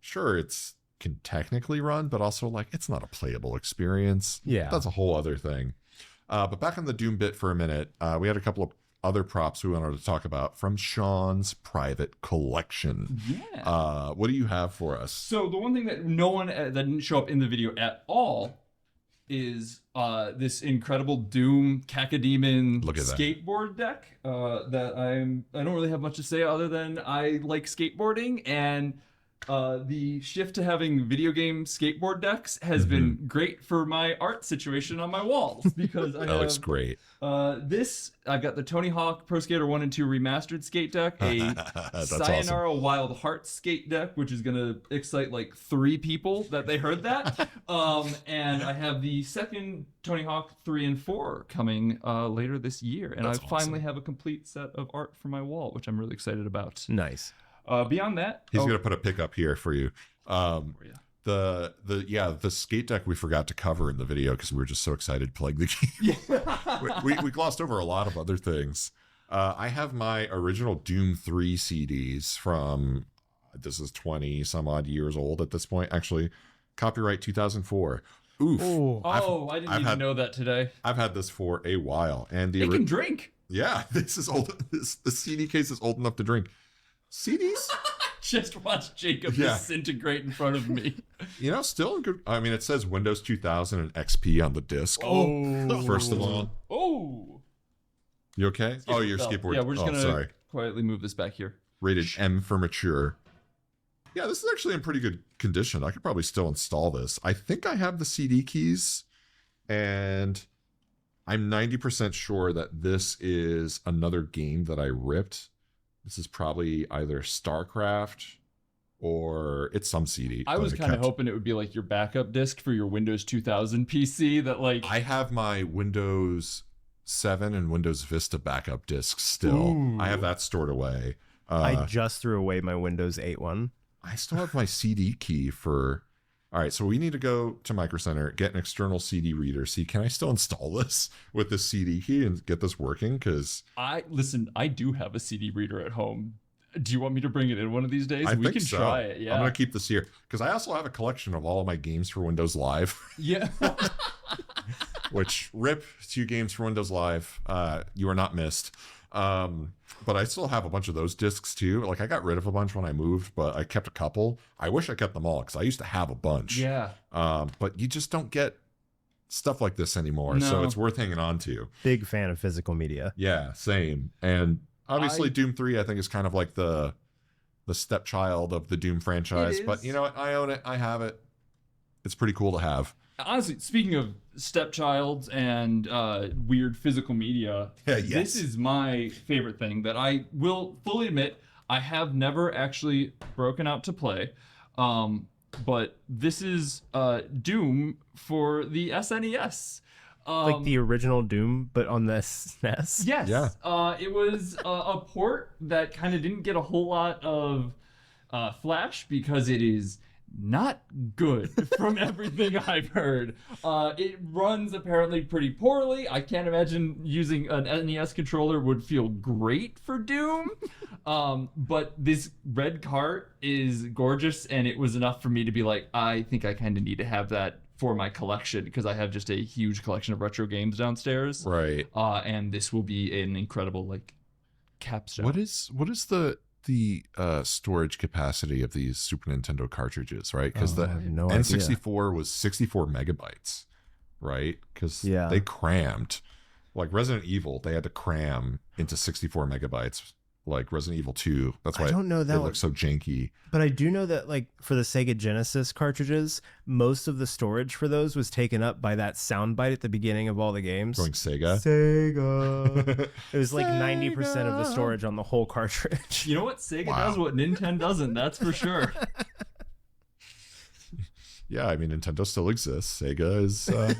sure, it's can technically run, but also like it's not a playable experience. Yeah, that's a whole other thing. But back on the Doom bit for a minute, we had a couple of other props we wanted to talk about from Sean's private collection. Yeah. What do you have for us? So the one thing that no one that didn't show up in the video at all is this incredible Doom Cacodemon skateboard deck that I don't really have much to say other than I like skateboarding, and the shift to having video game skateboard decks has been great for my art situation on my walls because I that looks great. I've got the Tony Hawk Pro Skater 1 and 2 remastered skate deck, a Sayonara awesome. Wild Heart skate deck, which is going to excite like 3 people that they heard that. And I have the second Tony Hawk 3 and 4 coming later this year. And That's I finally have a complete set of art for my wall, which I'm really excited about. Nice. Beyond that, he's gonna put a pic up here for you. The skate deck we forgot to cover in the video because we were just so excited playing the game. we glossed over a lot of other things. I have my original Doom 3 CDs from this is 20 some odd years old at this point. Actually, copyright 2004. Oof. Ooh. I didn't even know that today. I've had this for a while, and they can drink. Yeah, this is old. The CD case is old enough to drink. CDs? Just watch Jacob Yeah. disintegrate in front of me. You know, still good. I mean, it says Windows 2000 and XP on the disc. Oh. First of all, Oh. you okay? Oh, your Oh, skateboard. Yeah, we're just oh, gonna sorry. quietly move this back here. Rated M for mature. Yeah, this is actually in pretty good condition. I could probably still install this. I think I have the CD keys, and I'm 90% sure that this is another game that I ripped. This is probably either StarCraft or it's some CD. I was that kind of kept. hoping it would be like your backup disk for your Windows 2000 PC that like I have my Windows 7 and Windows Vista backup discs still. Ooh. I have that stored away. I just threw away my Windows 8 one. I still have my CD key for. All right, so we need to go to Microcenter, get an external CD reader. See, can I still install this with the CD key and get this working? Because I do have a CD reader at home. Do you want me to bring it in one of these days? I We think can so. try it. Yeah. I'm gonna keep this here because I also have a collection of all of my games for Windows Live. Yeah. Which rip 2 games for Windows Live. You are not missed. But I still have a bunch of those discs too. Like I got rid of a bunch when I moved, but I kept a couple. I wish I kept them all because I used to have a bunch. Yeah. But you just don't get stuff like this anymore, so No. it's worth hanging on to. Big fan of physical media. Yeah, same. And obviously, Doom 3, I think, is kind of like the stepchild of the Doom franchise. It But is. you know what? I own it. I have it. It's pretty cool to have. Honestly, speaking of stepchilds and weird physical media, Yeah, yes. this is my favorite thing that I will fully admit I have never actually broken out to play. But this is Doom for the SNES. Like the original Doom, but on the SNES. Yes. Yeah. It was a port that kind of didn't get a whole lot of flash because it is not good from everything I've heard. It runs apparently pretty poorly. I can't imagine using an NES controller would feel great for Doom. But this red cart is gorgeous, and it was enough for me to be like, I think I kind of need to have that for my collection because I have just a huge collection of retro games downstairs. Right. And this will be an incredible like capstone. What is the storage capacity of these Super Nintendo cartridges, right? Because I the have no N64 was 64 megabytes, right? Because Yeah. they crammed, like Resident Evil, they had to cram into 64 megabytes, like Resident Evil 2. That's why I don't know they that look so janky. But I do know that, like, for the Sega Genesis cartridges, most of the storage for those was taken up by that soundbite at the beginning of all the games. Going Sega. Sega. It was like 90% of the Sega. storage on the whole cartridge. You know what? Sega Wow. does what Nintendo doesn't, that's for sure. Yeah, I mean, Nintendo still exists. Sega is, I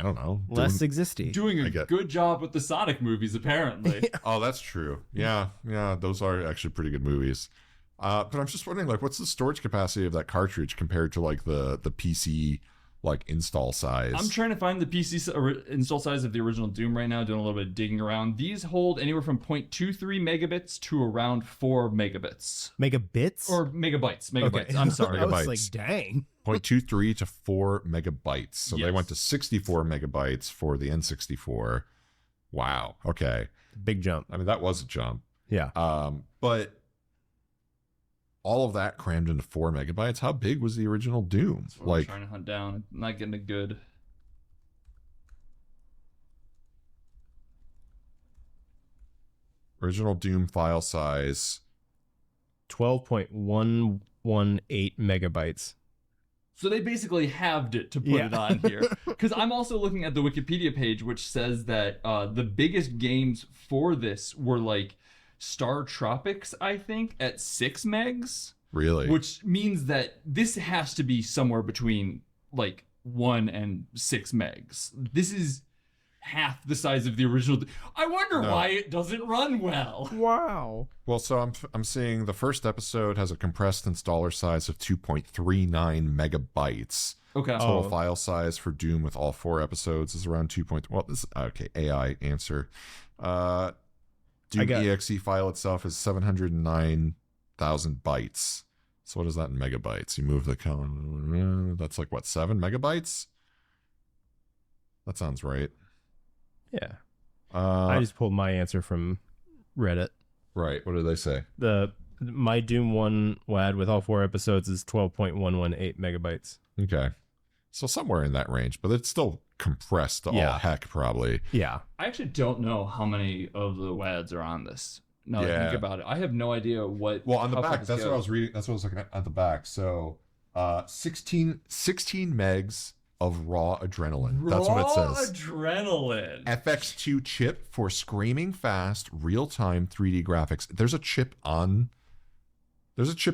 don't know. Less existy. Doing I a get- good job with the Sonic movies, apparently. Oh, that's true. Yeah, those are actually pretty good movies. But I'm just wondering, like, what's the storage capacity of that cartridge compared to like the PC like install size? I'm trying to find the PC install size of the original Doom right now, doing a little bit of digging around. These hold anywhere from 0.23 megabits to around 4 megabits. Megabits? Or megabytes. Megabytes. I'm sorry. I was Megabytes. like, dang. 0.23 to 4 megabytes. So they Yes. went to 64 megabytes for the N64. Wow. Okay. Big jump. I mean, that was a jump. Yeah. But all of that crammed into 4 megabytes. How big was the original Doom? That's what I'm Like, trying to hunt down. I'm not getting a good. original Doom file size. 12.118 megabytes. So they basically halved it to put Yeah. it on here. Because I'm also looking at the Wikipedia page, which says that the biggest games for this were like Star Tropics, I think, at 6 megs. Really? Which means that this has to be somewhere between like 1 and 6 megs. This is half the size of the original. I wonder No. why it doesn't run well. Wow. Well, so I'm seeing the first episode has a compressed installer size of 2.39 megabytes. Okay. Total Oh. file size for Doom with all 4 episodes is around 2. Well, this okay. AI answer. Doom exe file itself is 709,000 bytes. So what is that in megabytes? You move the column. That's like what, 7 megabytes? That sounds right. Yeah. I Uh, just pulled my answer from Reddit. right. What did they say? The My Doom 1 WAD with all 4 episodes is 12.118 megabytes. Okay. So somewhere in that range, but it's still compressed to all heck, probably. Yeah. I actually don't know how many of the WADs are on this. Now that I think about it, I have no idea what. Well, on the back, that's what I was reading. That's what I was looking at the back. So, 16 megs of raw adrenaline. That's what it says. Adrenaline. FX2 chip for screaming fast, real-time 3D graphics. There's a chip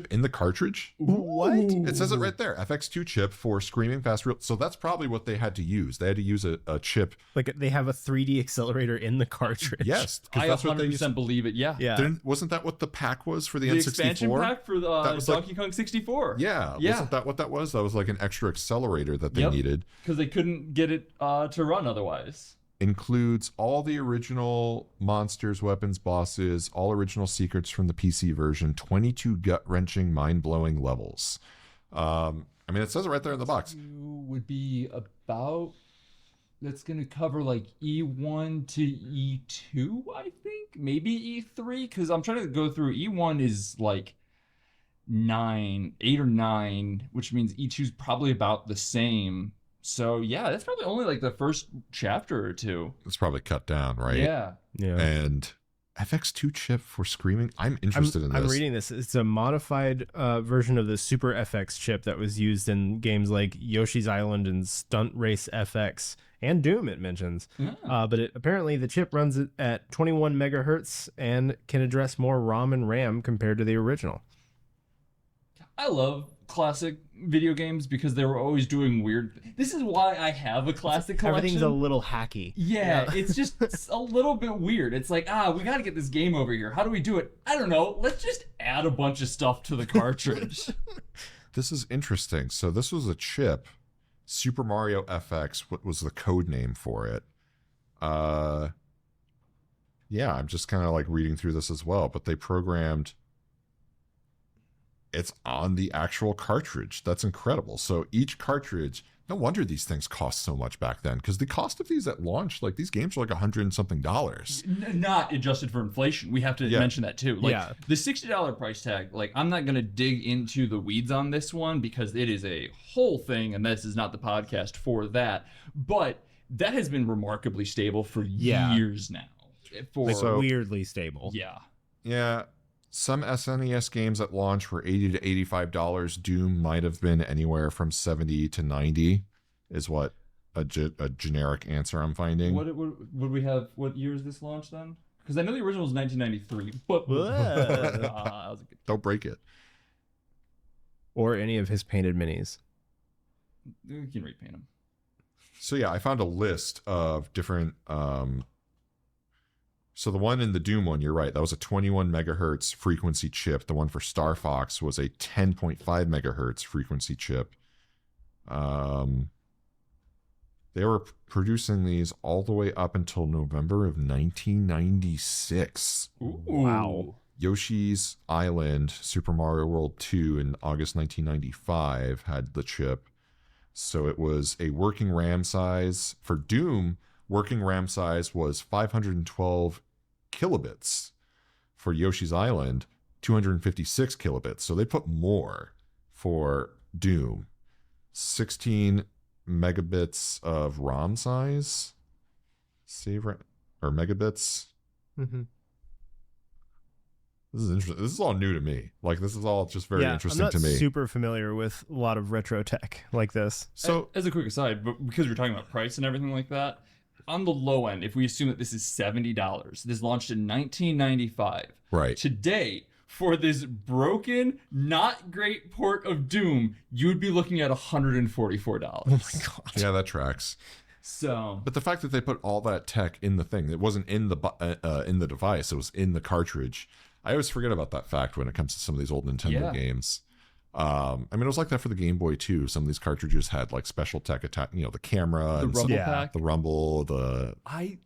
in the cartridge. What? It says it right there. FX2 chip for screaming fast. So that's probably what they had to use. They had to use a chip. Like they have a 3D accelerator in the cartridge. Yes, I that's 100% what they used. believe it. Yeah. Wasn't that what the pack was for the The N64? expansion pack for the Donkey Kong 64. Yeah. Wasn't that what that was? That was like an extra accelerator that they needed. Because they couldn't get it to run otherwise. Includes all the original monsters, weapons, bosses, all original secrets from the PC version, 22 gut-wrenching, mind-blowing levels. I mean, it says it right there in the box. Would be about, that's going to cover like E1 to E2, I think. Maybe E3, because I'm trying to go through. E1 is like 8 or 9, which means E2 is probably about the same. So yeah, that's probably only like the first chapter or two. It's probably cut down, right? Yeah. And FX2 chip for screaming. I'm interested in this. I'm reading this. It's a modified version of the Super FX chip that was used in games like Yoshi's Island and Stunt Race FX and Doom, it mentions. But apparently the chip runs at 21 megahertz and can address more ROM and RAM compared to the original. I love classic video games because they were always doing weird. This is why I have a classic collection. Everything's a little hacky. Yeah, it's just a little bit weird. It's like, we got to get this game over here. How do we do it? I don't know. Let's just add a bunch of stuff to the cartridge. This is interesting. So this was a chip, Super Mario FX. What was the code name for it? Yeah, I'm just kind of like reading through this as well. But they programmed. It's on the actual cartridge. That's incredible. So each cartridge, no wonder these things cost so much back then, because the cost of these at launch, like these games are like $100 and something. Not adjusted for inflation. We have to mention that too. Like the $60 price tag, like I'm not going to dig into the weeds on this one because it is a whole thing and this is not the podcast for that. But that has been remarkably stable for years now. Weirdly stable. Yeah. Yeah. Some SNES games at launch were $80 to $85. Doom might have been anywhere from $70 to $90, is what a generic answer I'm finding. What would we have? What year is this launch then? Because I know the original was 1993. But don't break it. Or any of his painted minis. You can repaint them. So yeah, I found a list of different. So the one in the Doom one, you're right. That was a 21 megahertz frequency chip. The one for Star Fox was a 10.5 megahertz frequency chip. They were producing these all the way up until November of 1996. Ooh. Wow. Yoshi's Island, Super Mario World 2 in August 1995 had the chip. So it was a working RAM size. For Doom, working RAM size was 512 kilobits. For Yoshi's Island, 256 kilobits. So they put more for Doom. 16 megabits of ROM size. Or megabits. Mm-hmm. This is interesting. This is all new to me. Like, this is all just very interesting to me. I'm not super familiar with a lot of retro tech like this. So, as a quick aside, but because we're talking about price and everything like that, on the low end, if we assume that this is $70, this launched in 1995. Right. Today, for this broken, not great port of Doom, you would be looking at $144. Oh my god. Yeah, that tracks. So, but the fact that they put all that tech in the thing, it wasn't in the device, it was in the cartridge. I always forget about that fact when it comes to some of these old Nintendo games. I mean, it was like that for the Game Boy too. Some of these cartridges had like special tech attack, the camera, the rumble pack, the rumble, the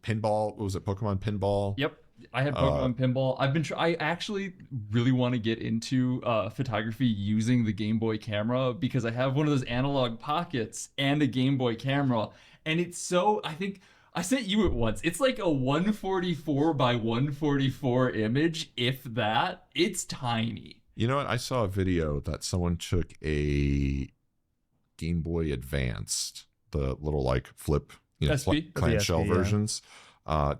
pinball. What was it? Pokemon Pinball. Yep, I had Pokemon Pinball. I actually really want to get into photography using the Game Boy camera because I have one of those analog pockets and a Game Boy camera, and it's so. I think I sent you it once. It's like a 144 by 144 image, if that. It's tiny. You know what? I saw a video that someone took a Game Boy Advanced, the little like flip, SP? clamshell PSP, yeah. versions.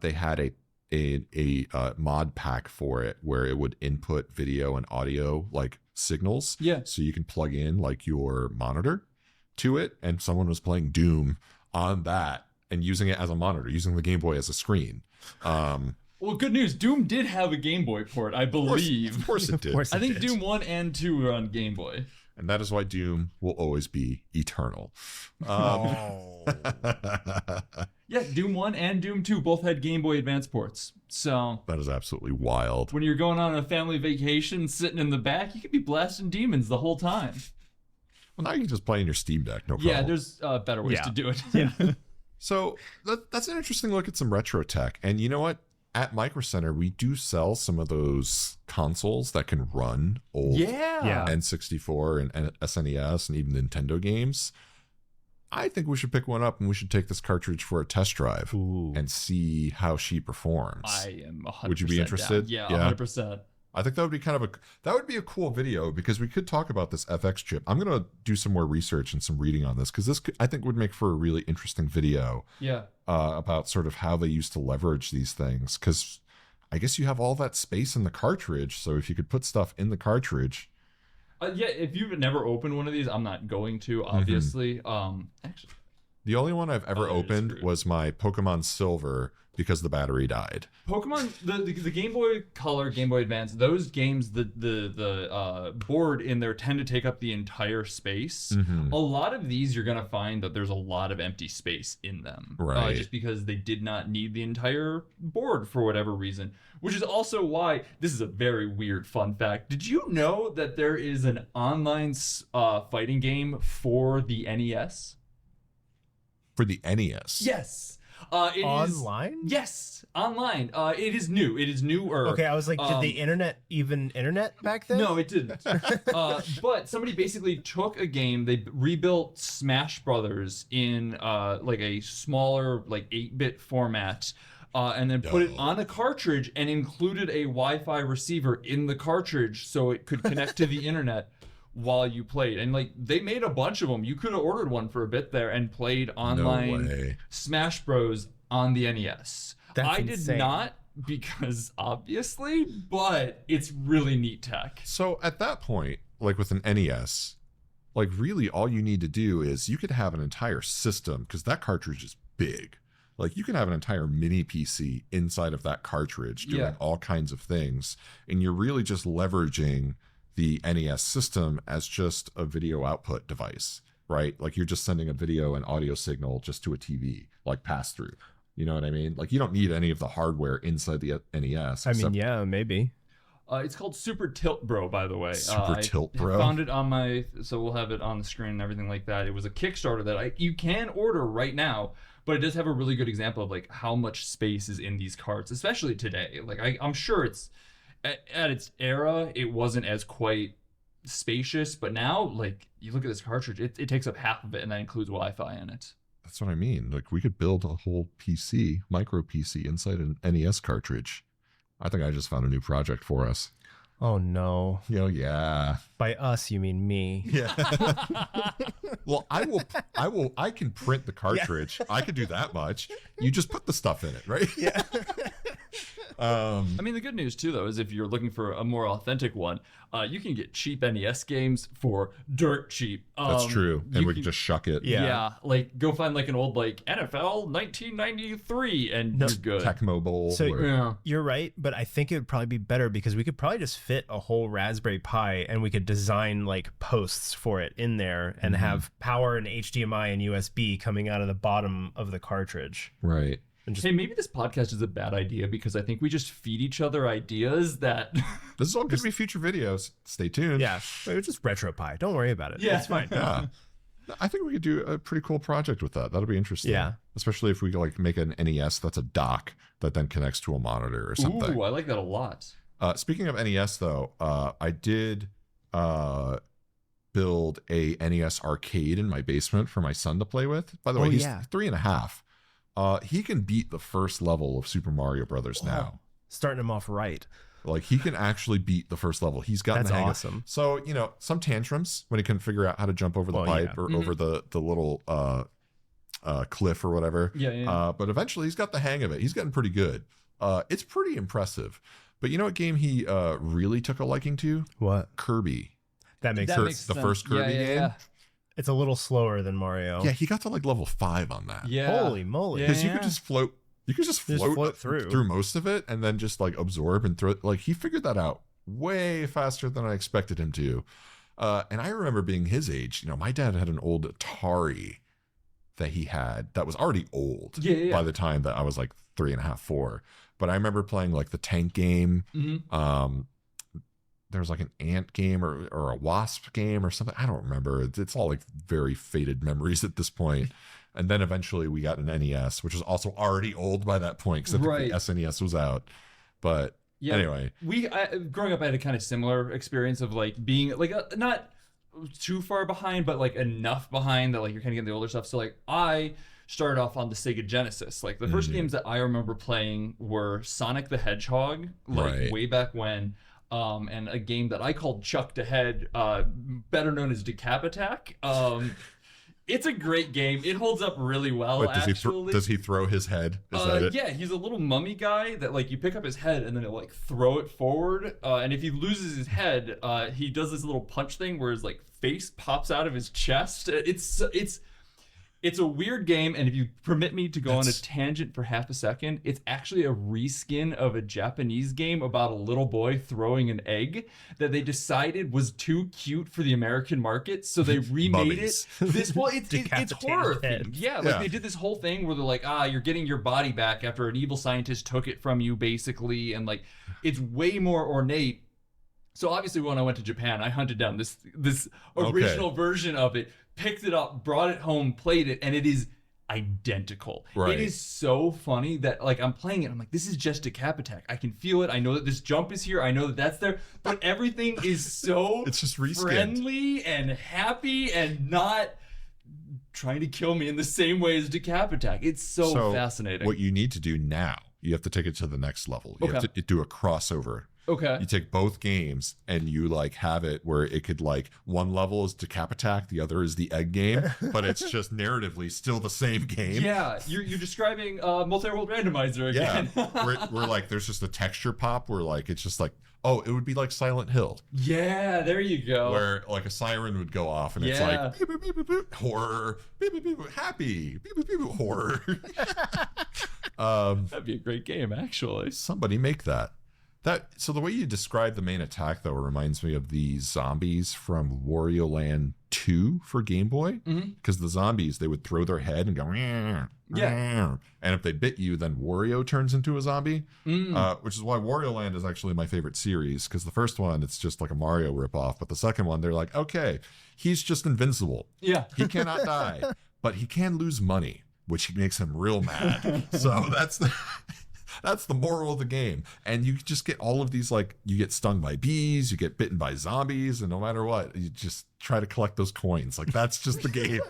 They had a mod pack for it where it would input video and audio like signals. Yeah. So you can plug in like your monitor to it, and someone was playing Doom on that and using it as a monitor, using the Game Boy as a screen. Well, good news. Doom did have a Game Boy port, I believe. Of course it did. course. I think did. Doom 1 and 2 were on Game Boy. And that is why Doom will always be eternal. Yeah, Doom 1 and Doom 2 both had Game Boy Advance ports. So That is absolutely wild. when you're going on a family vacation, sitting in the back, you could be blasting demons the whole time. Well, now you can just play in your Steam Deck, no problem. Yeah, there's better ways to do it. Yeah. So that's an interesting look at some retro tech. And you know what? At Microcenter, we do sell some of those consoles that can run old Yeah. N64 and SNES and even Nintendo games. I think we should pick one up and we should take this cartridge for a test drive Ooh. and see how she performs. I am 100% Would you be interested? down. Yeah. 100%. I think that would be a cool video because we could talk about this FX chip. I'm going to do some more research and some reading on this because I think would make for a really interesting video Yeah. about sort of how they used to leverage these things. Because I guess you have all that space in the cartridge. So if you could put stuff in the cartridge. Yeah, if you've never opened one of these, I'm not going to, obviously. Actually, The only one I've ever Oh, opened screwed. was my Pokemon Silver because the battery died. Pokemon, the Game Boy Color, Game Boy Advance, those games, the board in there tend to take up the entire space. Mhm. A lot of these, you're gonna find that there's a lot of empty space in them, Right. just because they did not need the entire board for whatever reason. Which is also why this is a very weird fun fact. Did you know that there is an online fighting game for the NES? For the NES. Yes. It is Online? Yes, online. It is new. It is newer. Okay, I was like, did the internet even internet back then? No, it didn't. But somebody basically took a game. They rebuilt Smash Brothers in like a smaller, like 8-bit format, and then put it on a cartridge and included a Wi-Fi receiver in the cartridge so it could connect to the internet while you played. And like they made a bunch of them. You could have ordered one for a bit there and played online way. Smash Bros on the NES. That's I insane. did not, because obviously, but it's really neat tech. So at that point, like with an NES, like really all you need to do is you could have an entire system because that cartridge is big. Like you can have an entire mini PC inside of that cartridge doing Yeah. all kinds of things. And you're really just leveraging the NES system as just a video output device, right? Like you're just sending a video and audio signal just to a TV, like pass through. You know what I mean? Like you don't need any of the hardware inside the NES. I mean, except- yeah, maybe. It's called Super Tilt Bro, by the way. Super Tilt Bro? I found it on my, so we'll have it on the screen and everything like that. It was a Kickstarter that you can order right now, but it does have a really good example of like how much space is in these carts, especially today. Like I'm sure it's at its era, it wasn't as quite spacious, but now like you look at this cartridge, it takes up half of it, and that includes Wi-Fi in it. That's what I mean. Like we could build a whole PC, micro PC inside an NES cartridge. I think I just found a new project for us. Oh no. Yeah. By us, you mean me. Yeah. Well, I can print the cartridge. I could do that much. You just put the stuff in it, right? Yeah. I mean, the good news too, though, is if you're looking for a more authentic one, you can get cheap NES games for dirt cheap. That's true. And you we can just shuck it. Yeah. like go find like an old like NFL 1993, and you're good. Tecmo Bowl. So- or- Yeah. You're right, but I think it would probably be better because we could probably just fit a whole Raspberry Pi and we could design like posts for it in there and have power and HDMI and USB coming out of the bottom of the cartridge. right. And just Hey, maybe this podcast is a bad idea because I think we just feed each other ideas that. This is all going to be future videos. Stay tuned. yeah, it was just retro Pi. Don't worry about it. Yeah. It's fine. Yeah. I think we could do a pretty cool project with that. That'll be interesting. Yeah. Especially if we like make an NES that's a dock that then connects to a monitor or something. Ooh, I like that a lot. Speaking of NES, though, I did build a NES arcade in my basement for my son to play with. By the way, Oh, he's yeah. 3.5. He can beat the first level of Super Mario Brothers now. Starting him off right. Like, he can actually beat the first level. He's gotten That's the hang awesome. So, some tantrums when he can figure out how to jump over the pipe or over the little cliff or whatever. Yeah. But eventually he's got the hang of it. He's getting pretty good. It's pretty impressive. But you know what game he really took a liking to? What? Kirby. That makes sense. The first Kirby game. Yeah. It's a little slower than Mario. Yeah, he got to like level 5 on that. Yeah. Holy moly. Because you could just float. You could just float through most of it and then just like absorb and throw. Like, he figured that out way faster than I expected him to. And I remember being his age. My dad had an old Atari that he had that was already old by the time that I was like 3.5, 4. But I remember playing like the tank game. There was like an ant game or a wasp game or something. I don't remember. It's all like very faded memories at this point. And then eventually we got an NES, which was also already old by that point because the SNES was out. But anyway, growing up, I had a kind of similar experience of like being like not too far behind, but like enough behind that like you're kind of getting the older stuff. So like I started off on the Sega Genesis. Like the first games that I remember playing were Sonic the Hedgehog, like way back when. And a game that I called Chucked Ahead, better known as Decap Attack. It's a great game. It holds up really well. Wait, does he throw his head? Is that it? Yeah, he's a little mummy guy that like you pick up his head and then he'll like throw it forward. And if he loses his head, he does this little punch thing where his like face pops out of his chest. It's a weird game, and if you permit me to go on a tangent for half a second, it's actually a reskin of a Japanese game about a little boy throwing an egg that they decided was too cute for the American market, so they remade it. It's horror themed. Yeah, they did this whole thing where they're like, you're getting your body back after an evil scientist took it from you, basically, and like it's way more ornate. So obviously when I went to Japan, I hunted down this original version of it, picked it up, brought it home, played it, and it is identical. Right. It is so funny that like I'm playing it, I'm like, this is just Decap Attack. I can feel it. I know that this jump is here. I know that that's there. But everything is so it's just reskinned. Friendly and happy and not trying to kill me in the same way as Decap Attack. It's so fascinating. What you need to do now, you have to take it to the next level. You have to do a crossover. Okay. You take both games and you like have it where it could like one level is Decap Attack, the other is the egg game, but it's just narratively still the same game. Yeah, you're describing multi-world randomizer again. Yeah, where like there's just a texture pop where like it's just like, oh, it would be like Silent Hill. Yeah, there you go. Where like a siren would go off and it's like beep, beep, beep, beep, beep, horror, beep, beep, beep, happy, beep, beep, beep, horror. That'd be a great game, actually. Somebody make that. So the way you describe the main attack, though, reminds me of the zombies from Wario Land 2 for Game Boy. Because the zombies, they would throw their head and go, yeah. And if they bit you, then Wario turns into a zombie. Which is why Wario Land is actually my favorite series. Because the first one, it's just like a Mario ripoff. But the second one, they're like, okay, he's just invincible. Yeah. He cannot die. But he can lose money, which makes him real mad. So that's the moral of the game. And you just get all of these, like, you get stung by bees, you get bitten by zombies, and no matter what, you just try to collect those coins. Like, that's just the game.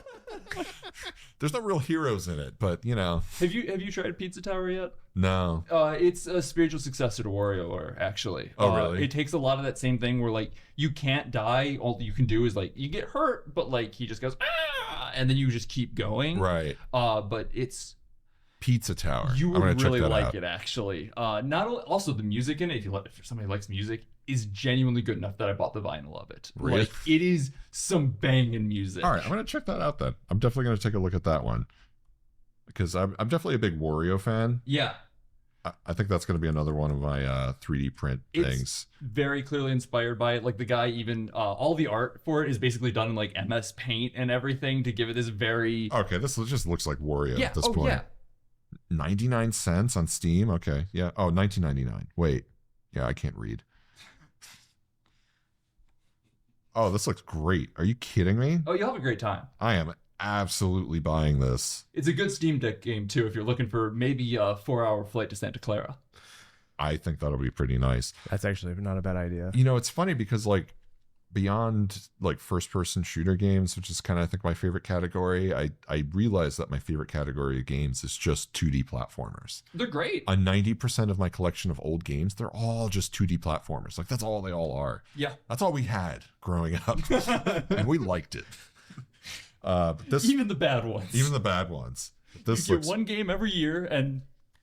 There's no real heroes in it, but, Have you tried Pizza Tower yet? No. It's a spiritual successor to WarioWare, actually. Oh, really? It takes a lot of that same thing where, like, you can't die. All you can do is, like, you get hurt, but, like, he just goes, and then you just keep going. Right. But it's... Pizza Tower. You would really like it, actually. Not only, also the music in it, if somebody likes music, is genuinely good enough that I bought the vinyl of it. Really? Like, it is some banging music. All right, I'm going to check that out then. I'm definitely going to take a look at that one. Because I'm definitely a big Wario fan. Yeah. I think that's going to be another one of my 3D print things. It's very clearly inspired by it. Like, the guy even, all the art for it is basically done in, like, MS Paint and everything to give it this very... Okay, this just looks like Wario at this point. Yeah. 99 cents on Steam. Okay. Yeah. Oh, 19.99. Wait. Yeah, I can't read. Oh, this looks great. Are you kidding me? Oh, you'll have a great time. I am absolutely buying this. It's a good Steam Deck game, too, if you're looking for maybe a 4-hour flight to Santa Clara. I think that'll be pretty nice. That's actually not a bad idea. It's funny because, like, beyond like first person shooter games, which is kind of I think my favorite category, I realized that my favorite category of games is just 2D platformers. They're great. 90% of my collection of old games, they're all just 2D platformers. Like that's all they all are. Yeah. That's all we had growing up. And we liked it. But this, Even the bad ones. even the bad ones. This You looks get one game every year, and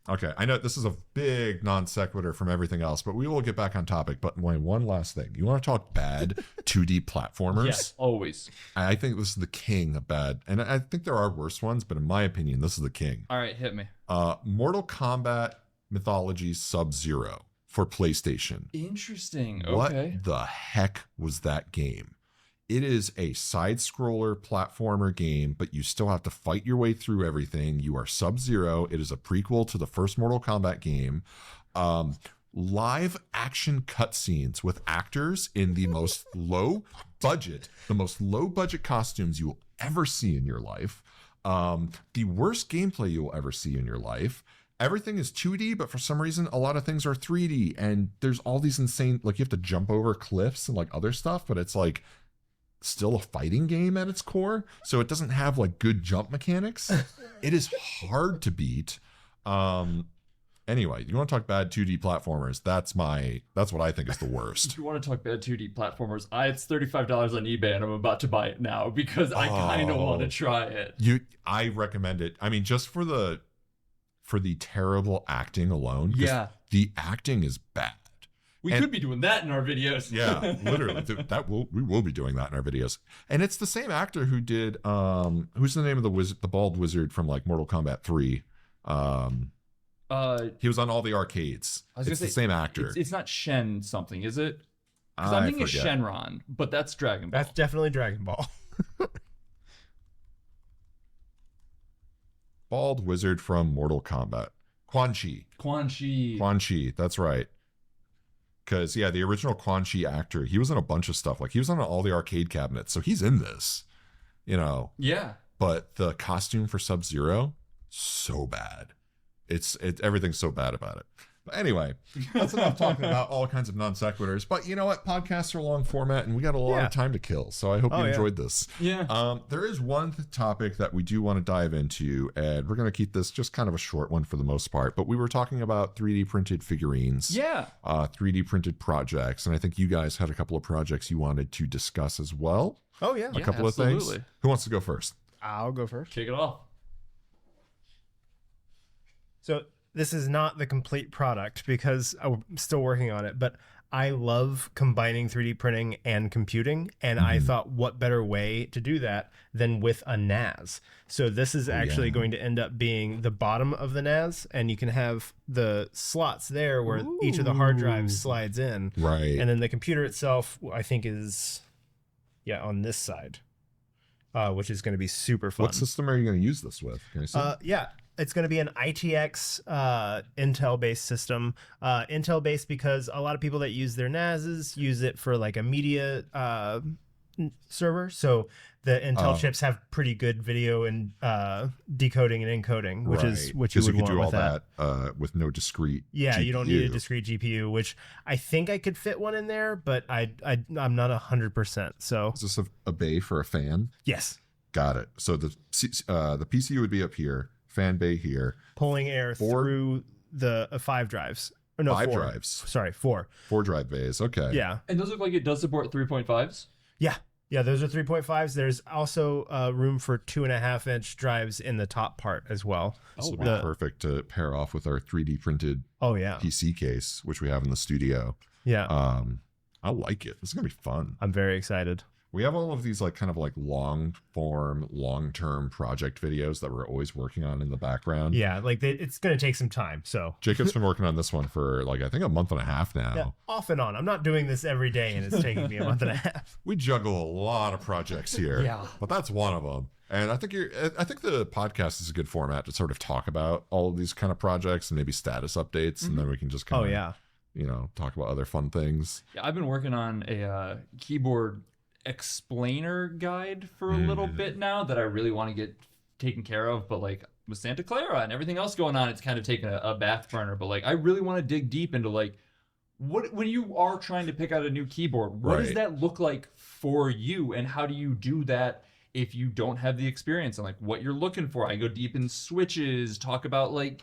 okay. I know this is a big non sequitur from everything else, but we will get back on topic. But one last thing. You want to talk bad 2D platformers? yes, always. I think this is the king of bad. And I think there are worse ones, but in my opinion, this is the king. All right, hit me. Mortal Kombat Mythology Sub-Zero for PlayStation. Interesting. What Okay. the heck was that game? It is a side-scroller platformer game, but you still have to fight your way through everything. You are Sub-Zero. It is a prequel to the first Mortal Kombat game. Live action cutscenes with actors in the most low budget costumes you will ever see in your life. The worst gameplay you will ever see in your life. Everything is 2D, but for some reason, a lot of things are 3D. And there's all these insane, like you have to jump over cliffs and like other stuff, but it's like still a fighting game at its core. So it doesn't have like good jump mechanics. It is hard to beat. Anyway, you want to talk bad 2D platformers? That's what I think is the worst. If you want to talk bad 2D platformers, it's $35 on eBay, and I'm about to buy it now because I kind of want to try it. I recommend it. I mean, just for the terrible acting alone. 'Cause Yeah. the acting is bad. We could be doing that in our videos. Yeah, literally. We will be doing that in our videos. And it's the same actor who did who's the name of the bald wizard from like Mortal Kombat 3? He was on all the arcades. It's the same actor. It's not Shen something, is it? Because I I'm thinking forget. Shenron, but that's Dragon Ball. That's definitely Dragon Ball. Bald wizard from Mortal Kombat. Quan Chi. Quan Chi. Quan Chi, that's right. Because, yeah, the original Quan Chi actor, he was in a bunch of stuff. Like, he was on all the arcade cabinets. So he's in this, you know. Yeah. But the costume for Sub-Zero, so bad. Everything's so bad about it. But anyway, that's enough talking about all kinds of non sequiturs. But you know what? Podcasts are long format, and we got a lot of time to kill. So I hope you enjoyed this. Yeah. There is one topic that we do want to dive into, and we're going to keep this just kind of a short one for the most part. But we were talking about 3D printed figurines. Yeah. 3D printed projects, and I think you guys had a couple of projects you wanted to discuss as well. Oh, yeah. A couple of things. Who wants to go first? I'll go first. Kick it off. So this is not the complete product because I'm still working on it, but I love combining 3D printing and computing. And I thought, what better way to do that than with a NAS? So this is actually going to end up being the bottom of the NAS, and you can have the slots there where each of the hard drives slides in. Right. And then the computer itself, I think, is on this side, which is going to be super fun. What system are you going to use this with? Can I see? It's going to be an ITX Intel-based system. Intel-based because a lot of people that use their NASs use it for like a media server. So the Intel chips have pretty good video and decoding and encoding, which is what you would want do all with that. With no discrete. Yeah, GPU. you don't need a discrete GPU, which I think I could fit one in there, but I'm not 100%. So Is this a bay for a fan? yes, Got it. So the PC would be up here. Fan bay here. pulling air through the 5 drives. Or no, 5 4. drives. Sorry, 4. 4 drive bays. Okay. Yeah. And those look like it does support 3.5s? Yeah. Yeah, those are 3.5s. There's also room for 2.5-inch drives in the top part as well. This would be perfect to pair off with our 3D printed PC case, which we have in the studio. Yeah. I like it. This is going to be fun. I'm very excited. We have all of these like kind of like long form, long-term project videos that we're always working on in the background. Yeah, like it's going to take some time. So Jacob's been working on this one for like, I think a month and a half now. yeah, off and on. I'm not doing this every day and it's taking me a month and a half. We juggle a lot of projects here. Yeah. But that's one of them. And I think the podcast is a good format to sort of talk about all of these kind of projects and maybe status updates. And then we can just kind of, talk about other fun things. Yeah, I've been working on a keyboard explainer guide for a little bit now that I really want to get taken care of, but like with Santa Clara and everything else going on, it's kind of taken a back burner. But like I really want to dig deep into like when you are trying to pick out a new keyboard, what does Right. that look like for you, and how do you do that if you don't have the experience and like what you're looking for? I go deep in switches, talk about like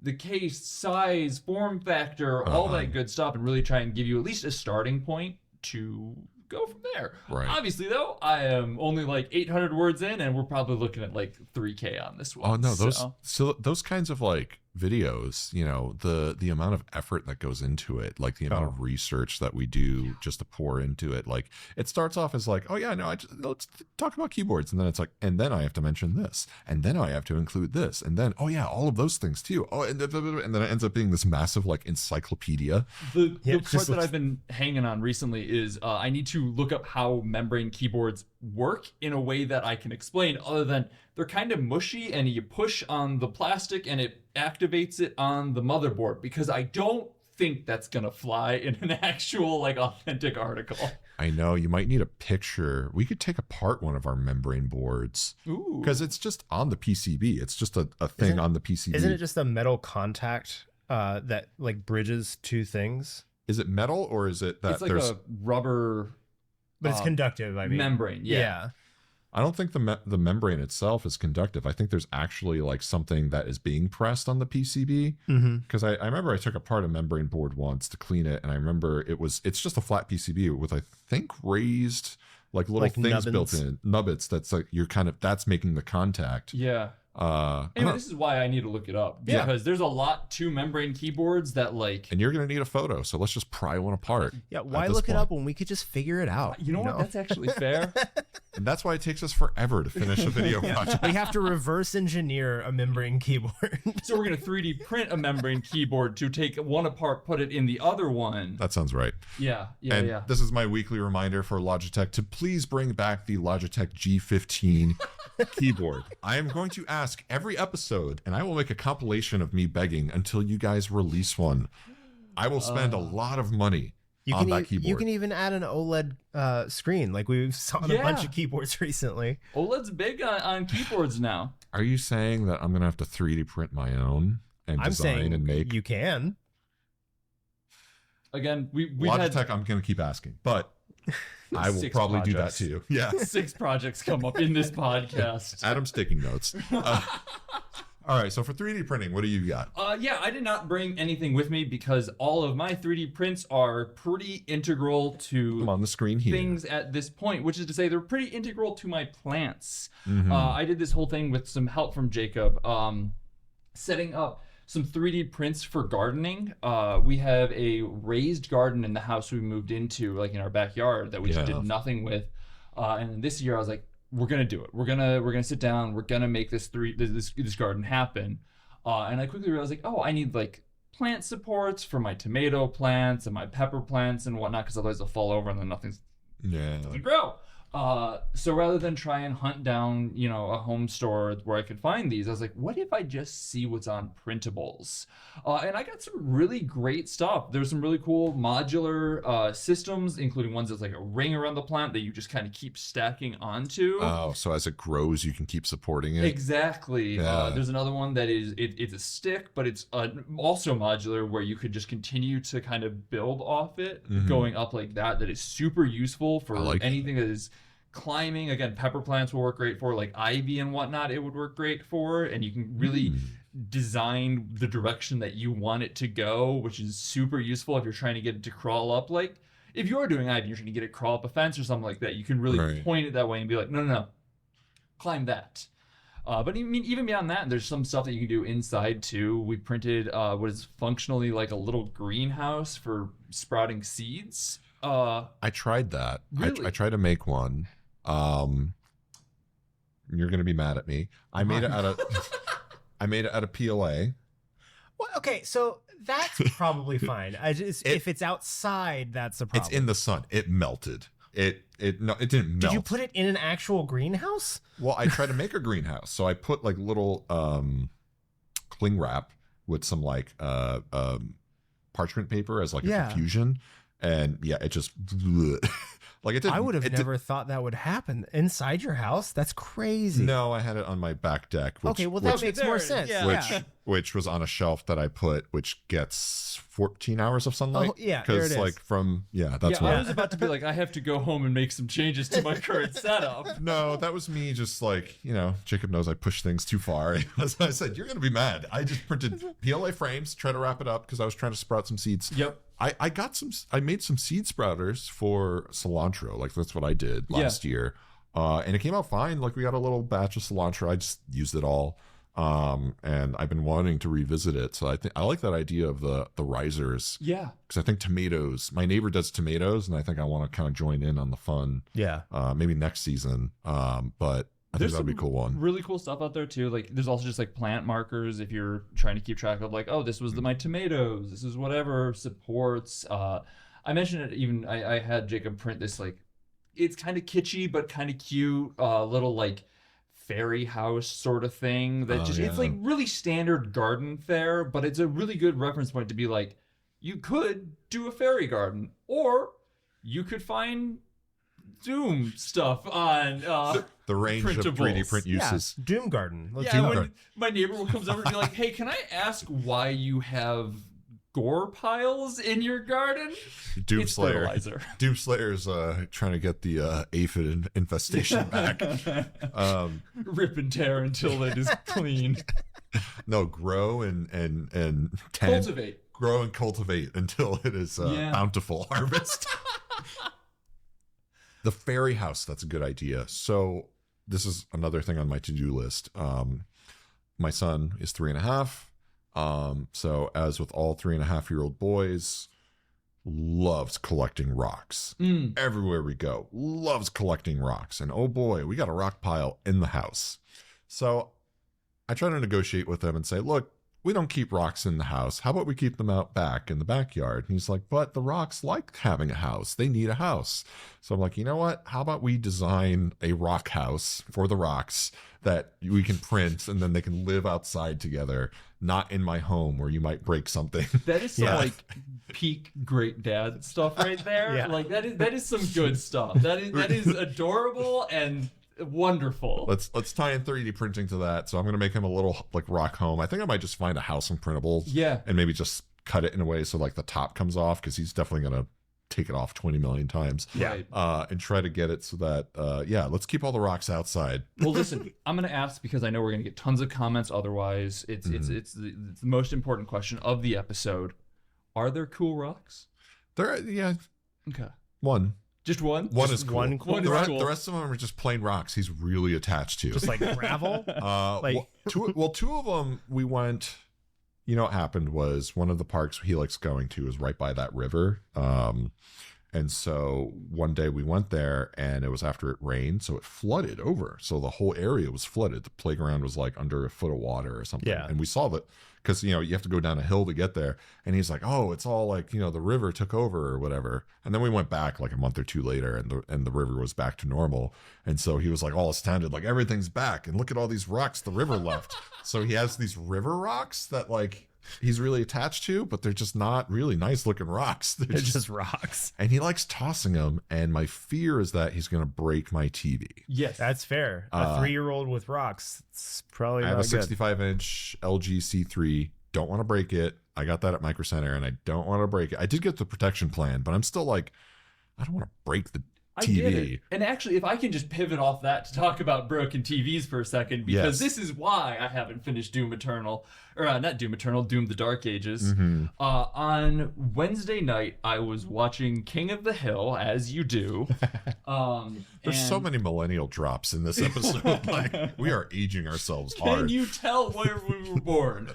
the case, size, form factor, all that good stuff, and really try and give you at least a starting point to go from there. Right. Obviously, though, I am only like 800 words in, and we're probably looking at like 3K on this one. Oh no, so. those kinds of like videos, you know, the amount of effort that goes into it, like the amount of research that we do just to pour into it. Like it starts off as like, oh yeah, no, let's talk about keyboards, and then it's like, and then I have to mention this, and then I have to include this, and then oh yeah, all of those things too. Oh, and then it ends up being this massive like encyclopedia. The part that I've been hanging on recently is I need to look up how membrane keyboards work in a way that I can explain, other than they're kind of mushy and you push on the plastic and it activates it on the motherboard, because I don't think that's gonna fly in an actual like authentic article. I know, you might need a picture. We could take apart one of our membrane boards, because it's just on the PCB. It's just a thing on the PCB. Isn't it just a metal contact that like bridges two things? Is it metal, or is it that It's like there's a rubber But it's conductive, I mean. membrane. Yeah. I don't think the membrane itself is conductive. I think there's actually like something that is being pressed on the PCB. Because I remember I took apart a membrane board once to clean it, and I remember it's just a flat PCB with, I think, raised like little Like things nubbins? built in, nubbits. That's like that's making the contact. Yeah. I Anyway, don't- this is why I need to look it up, Yeah. because there's a lot to membrane keyboards that like. and you're gonna need a photo, so let's just pry one apart. Yeah, why this look it point. up when we could just figure it out? You know what? That's actually fair. And that's why it takes us forever to finish a video project. We have to reverse engineer a membrane keyboard. So we're gonna 3D print a membrane keyboard to take one apart, put it in the other one. That sounds right. Yeah. And this is my weekly reminder for Logitech to please bring back the Logitech G15 keyboard. I am going to ask every episode, and I will make a compilation of me begging until you guys release one. I will spend a lot of money on that keyboard. You can even add an OLED screen, like we saw on a bunch of keyboards recently. OLED's big on keyboards now. Are you saying that I'm going to have to 3D print my own and I'm design saying and make? you can. Again, we've Logitech, had I'm going to keep asking, but I will 6 probably do that projects. too. Yeah. 6 projects come up in this podcast. Adam's taking notes. All right, so for 3D printing, what do you got? Yeah, I did not bring anything with me because all of my 3D prints are pretty integral I'm to on the screen here. things at this point, which is to say they're pretty integral to my plants. Mhm. I did this whole thing with some help from Jacob, setting up some 3D prints for gardening. We have a raised garden in the house we moved into, like in our backyard, that we just did nothing with. And this year I was like, we're gonna do it. We're gonna sit down. We're gonna make this garden happen. And I quickly realized, like, oh, I need like plant supports for my tomato plants and my pepper plants and whatnot, because otherwise they'll fall over and then nothing doesn't grow. So rather than try and hunt down, a home store where I could find these, I was like, what if I just see what's on printables? And I got some really great stuff. There's some really cool modular systems, including ones that's like a ring around the plant that you just kind of keep stacking onto. Oh, so as it grows, you can keep supporting it. Exactly. Yeah. There's another one that is it's a stick, but it's also modular, where you could just continue to kind of build off it, going up like that. That is super useful for anything that is climbing. Again, pepper plants will work great for, like ivy and whatnot. It would work great for, and you can really design the direction that you want it to go, which is super useful if you're trying to get it to crawl up. Like if you're doing ivy, you're trying to get it crawl up a fence or something like that. You can really point it that way and be like, no, climb that. But I mean, even beyond that, there's some stuff that you can do inside too. We printed what is functionally like a little greenhouse for sprouting seeds. I tried that. Really? I tried to make one. You're gonna be mad at me. I made it out of PLA. Well, okay, so that's probably fine. If it's outside, that's a problem. It's in the sun. It melted. It didn't melt. Did you put it in an actual greenhouse? Well, I tried to make a greenhouse, so I put like little cling wrap with some like parchment paper as like a diffusion, and it just Like it didn't. I would have it never thought that would happen inside your house. That's crazy. No, I had it on my back deck. Which, Okay, well that which, makes more sense. Yeah. which was on a shelf that I put, which gets 14 hours of sunlight. Oh, yeah, there it is. like that's Yeah, why. I was about to be like, I have to go home and make some changes to my current setup. No, that was me just like, Jacob knows I push things too far. As I said, you're going to be mad. I just printed PLA frames, try to wrap it up because I was trying to sprout some seeds. Yep. I made some seed sprouters for cilantro. Like that's what I did last year. And it came out fine. Like we got a little batch of cilantro. I just used it all. And I've been wanting to revisit it. So I like that idea of the risers. Yeah. Because I think tomatoes, my neighbor does tomatoes, and I think I want to kind of join in on the fun. Yeah. Maybe next season. But I think that'd be a cool one. Really cool stuff out there too. Like there's also just like plant markers if you're trying to keep track of like, oh, this was my tomatoes. This is whatever supports. I mentioned it even. I had Jacob print this like, it's kind of kitschy but kind of cute little like fairy house sort of thing that it's like really standard garden fare, but it's a really good reference point to be like, you could do a fairy garden, or you could find Doom stuff on the range of 3D print uses. Yeah, Doom Garden. Let's yeah, do when it. my neighbor comes over and be like, hey, can I ask why you have gore piles in your garden? It's fertilizer. Doomslayer's trying to get the aphid infestation back. Rip and tear until it is clean. No, grow and Cultivate. Grow and cultivate until it is bountiful harvest. The fairy house, that's a good idea. So this is another thing on my to-do list. My son is 3.5. So as with all 3.5-year-old boys, loves collecting rocks. Everywhere we go, loves collecting rocks. And oh boy, we got a rock pile in the house. So I try to negotiate with him and say, look, we don't keep rocks in the house. How about we keep them out back in the backyard? And he's like, but the rocks like having a house. They need a house. So I'm like, you know what? How about we design a rock house for the rocks that we can print and then they can live outside together, not in my home where you might break something. That is some like peak great dad stuff right there. Yeah. Like that is some good stuff. That is adorable and wonderful. Let's tie in 3D printing to that. So I'm gonna make him a little like rock home. I think I might just find a house in printables. Yeah. And maybe just cut it in a way so like the top comes off, because he's definitely gonna take it off 20 million times. Yeah. And try to get it so that let's keep all the rocks outside. Well, listen, I'm gonna ask because I know we're gonna get tons of comments. Otherwise, it's the most important question of the episode. Are there cool rocks? There, Okay. one. Just one? One is cool. one cool One The is rest, cool. the rest of them are just plain rocks he's really attached to. Just like gravel. like two of them we went. You know what happened was one of the parks he likes going to is right by that river. And so one day we went there and it was after it rained, so it flooded over. So the whole area was flooded. The playground was like under a foot of water or something. Yeah. And we saw that because, you have to go down a hill to get there. And he's like, oh, it's all like, the river took over or whatever. And then we went back like a month or two later and the river was back to normal. And so he was like all astounded, like everything's back. And look at all these rocks the river left. So he has these river rocks that like he's really attached to, but they're just not really nice looking rocks. They're just rocks. And he likes tossing them. And my fear is that he's going to break my TV. Yes. That's fair. A 3-year-old with rocks. It's probably I have a not good. 65-inch LG C3. Don't want to break it. I got that at Microcenter and I don't want to break it. I did get the protection plan, but I'm still like, I don't want to break the I TV. get it. And actually, if I can just pivot off that to talk about broken TVs for a second, because this is why I haven't finished Doom Eternal, or not Doom Eternal, Doom the Dark Ages. On Wednesday night, I was watching King of the Hill, as you do. There's so many millennial drops in this episode. Like, we are aging ourselves hard. Can you tell where we were born?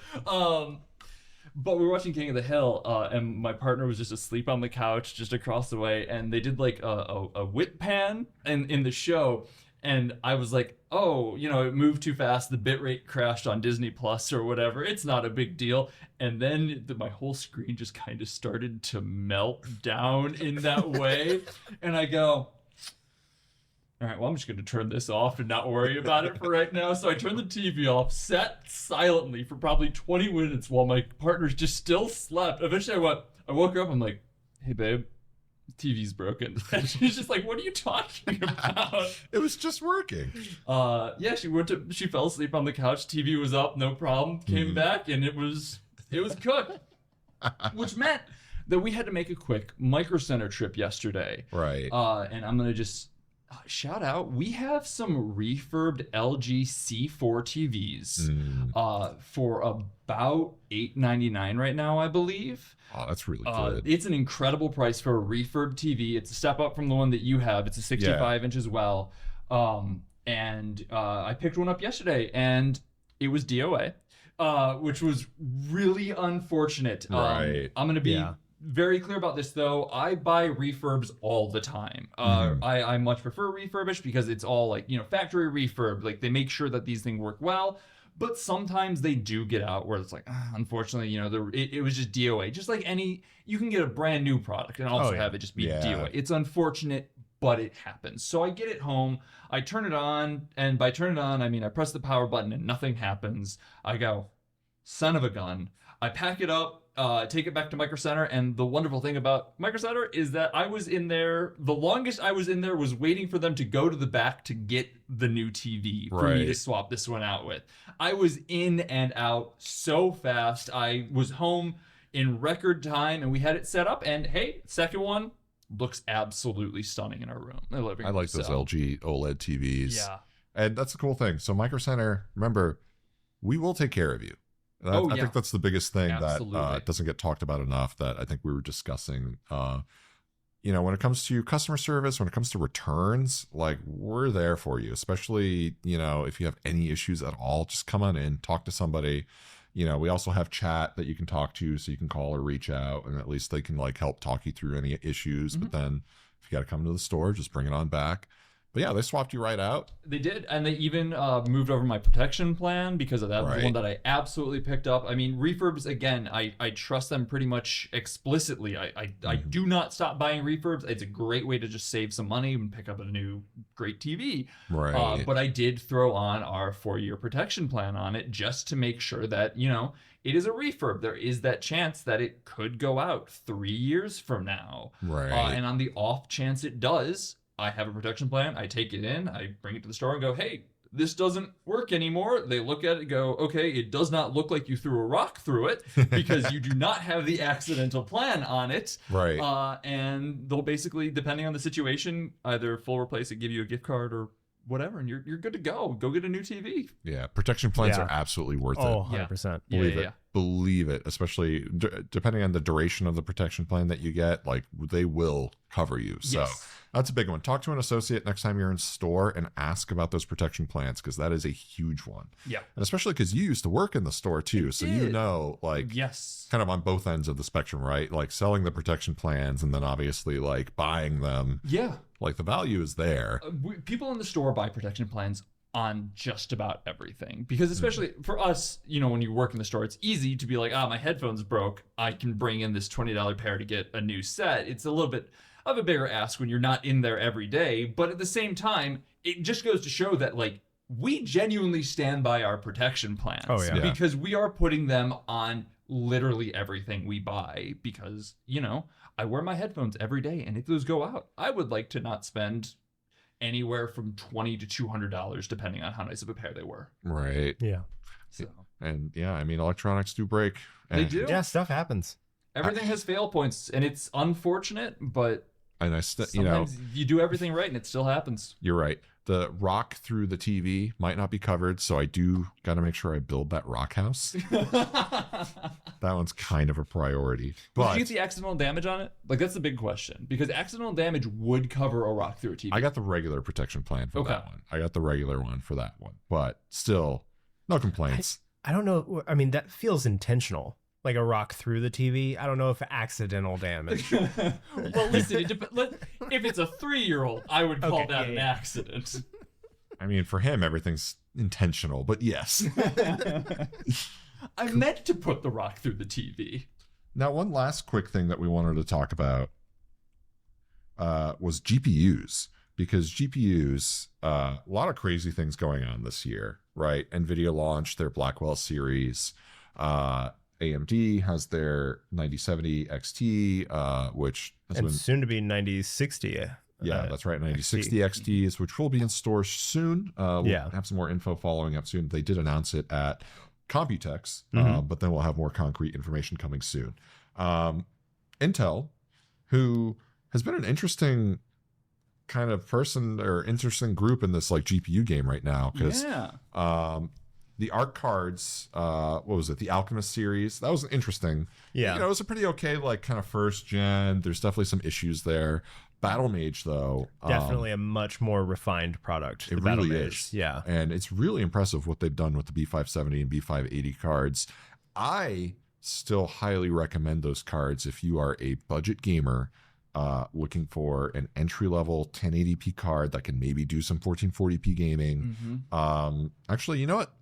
But we were watching King of the Hill, and my partner was just asleep on the couch just across the way, and they did like a whip pan in the show, and I was like, oh, it moved too fast, the bitrate crashed on Disney Plus or whatever, it's not a big deal. And then my whole screen just kind of started to melt down in that way, and I go, all right, well, I'm just going to turn this off and not worry about it for right now. So I turned the TV off, sat silently for probably 20 minutes while my partner just still slept. Eventually I woke her up, I'm like, hey, babe, TV's broken. And she's just like, what are you talking about? It was just working. Yeah, she fell asleep on the couch. TV was up, no problem. Came back and it was cooked. Which meant that we had to make a quick microcenter trip yesterday. Right. And I'm going to just shout out, we have some refurbed LG C4 TVs for about $8.99 right now, I believe. Oh, that's really good. It's an incredible price for a refurb TV. It's a step up from the one that you have. It's a 65 inch as well. And I picked one up yesterday, and it was DOA, which was really unfortunate. Right. I'm going to be very clear about this, though. I buy refurbs all the time. I much prefer refurbished because it's all like, factory refurb. Like, they make sure that these things work well. But sometimes they do get out where it's like, unfortunately, it was just DOA. Just like you can get a brand new product and also have it just be DOA. It's unfortunate, but it happens. So I get it home, I turn it on, and by turn it on, I mean I press the power button and nothing happens. I go, son of a gun. I pack it up, take it back to microcenter, and the wonderful thing about microcenter is that I was in there, the longest I was in there was waiting for them to go to the back to get the new TV for me to swap this one out with. I was in and out so fast. I was home in record time, and we had it set up, and hey, second one looks absolutely stunning in our room. I like those LG OLED TVs. Yeah. And that's the cool thing. So microcenter, remember, we will take care of you. I think that's the biggest thing that doesn't get talked about enough, that I think we were discussing. When it comes to customer service, when it comes to returns, like, we're there for you, especially, if you have any issues at all, just come on in, talk to somebody. We also have chat that you can talk to, so you can call or reach out, and at least they can help talk you through any issues. But then if you got to come to the store, just bring it on back. But yeah, they swapped you right out. They did, and they even moved over my protection plan because of that. The one that I absolutely picked up. I mean, refurbs, again, I trust them pretty much explicitly. I do not stop buying refurbs. It's a great way to just save some money and pick up a new great TV. Right. But I did throw on our 4-year protection plan on it just to make sure that, it is a refurb. There is that chance that it could go out 3 years from now. Right. And on the off chance it does, I have a protection plan. I take it in, I bring it to the store and go, hey, this doesn't work anymore. They look at it and go, okay, it does not look like you threw a rock through it because you do not have the accidental plan on it. Right. And they'll basically, depending on the situation, either full replace it, give you a gift card or whatever, and you're good to go. Go get a new TV. Yeah, protection plans are absolutely worth it. 100%. Believe it, especially depending on the duration of the protection plan that you get, they will cover you. So that's a big one. Talk to an associate next time you're in store and ask about those protection plans, because that is a huge one. Yeah. And especially because you used to work in the store too. So kind of on both ends of the spectrum, right? Like selling the protection plans and then obviously buying them. Yeah. The value is there. People in the store buy protection plans on just about everything, because especially for us, when you work in the store, it's easy to be like, my headphones broke, I can bring in this $20 pair to get a new set. It's a little bit of a bigger ask when you're not in there every day, but at the same time, it just goes to show that we genuinely stand by our protection plans. Because we are putting them on literally everything we buy, because I wear my headphones every day, and if those go out, I would like to not spend anywhere from $20 to $200 depending on how nice of a pair they were. Right. Yeah. So. And electronics do break. They do. Yeah, stuff happens. Everything has fail points, and it's unfortunate, but sometimes you do everything right and it still happens. You're right. The rock through the TV might not be covered, so I do got to make sure I build that rock house. That one's kind of a priority. But did you get the accidental damage on it? That's the big question, because accidental damage would cover a rock through a TV. I got the regular protection plan for that one. I got the regular one for that one, but still, no complaints. I don't know. I mean, that feels intentional. Like a rock through the TV. I don't know if accidental damage. Well, listen, if it's a 3-year-old, I would call that an accident. I mean, for him, everything's intentional, but yes. I meant to put the rock through the TV. Now, one last quick thing that we wanted to talk about was GPUs, because GPUs, a lot of crazy things going on this year, right? NVIDIA launched their Blackwell series. AMD has their 9070 XT, which has And been soon to be 9060. that's right, 9060 XTs, which will be in stores soon. We'll have some more info following up soon. They did announce it at Computex, but then we'll have more concrete information coming soon. Intel, who has been an interesting kind of person or interesting group in this like GPU game right now, because the Arc cards, what was it, the Alchemist series, that was interesting. It was a pretty okay like kind of first gen. There's definitely some issues there. Battle Mage, though, definitely a much more refined product. It really is. Yeah, and it's really impressive what they've done with the B570 and B580 cards. I still highly recommend those cards if you are a budget gamer looking for an entry-level 1080p card that can maybe do some 1440p gaming. Actually, you know what?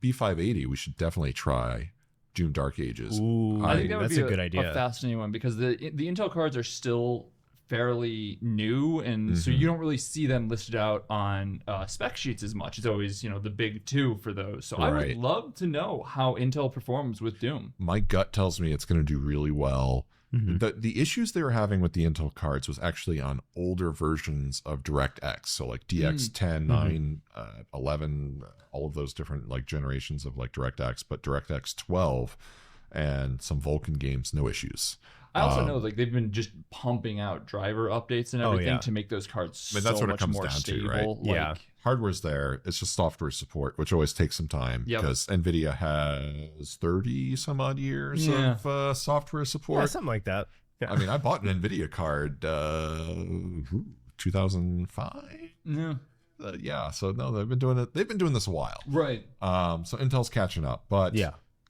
B580, we should definitely try Doom Dark Ages. Ooh, I think that would be a good idea. A fascinating one, because the Intel cards are still fairly new, and so you don't really see them listed out on spec sheets as much. It's always, the big two for those. So I would love to know how Intel performs with Doom. My gut tells me it's going to do really well. The issues they were having with the Intel cards was actually on older versions of DirectX, so like DX10, 9, 11, all of those different like generations of like DirectX, but DirectX 12 and some Vulkan games, no issues. I also know like they've been just pumping out driver updates and everything to make those cards that's what much it comes more down stable. To, right? Hardware's there. It's just software support, which always takes some time because NVIDIA has 30 some odd years of software support. Yeah, something like that. I mean, I bought an NVIDIA card 2005. So no, they've been doing it. They've been doing this a while. Right. So Intel's catching up, but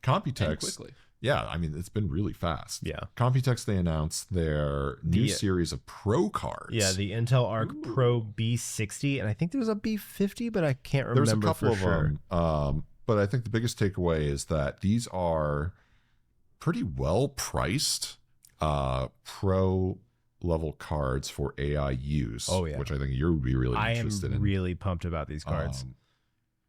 Computex quickly. Yeah, I mean, it's been really fast. Yeah. Computex, they announced their new series of Pro cards. Yeah, the Intel Arc Pro B60, and I think there's a B50, but I can't remember. There's a couple for of them. But I think the biggest takeaway is that these are pretty well priced Pro level cards for AI use. Which I think you would be really interested in. I am really pumped about these cards.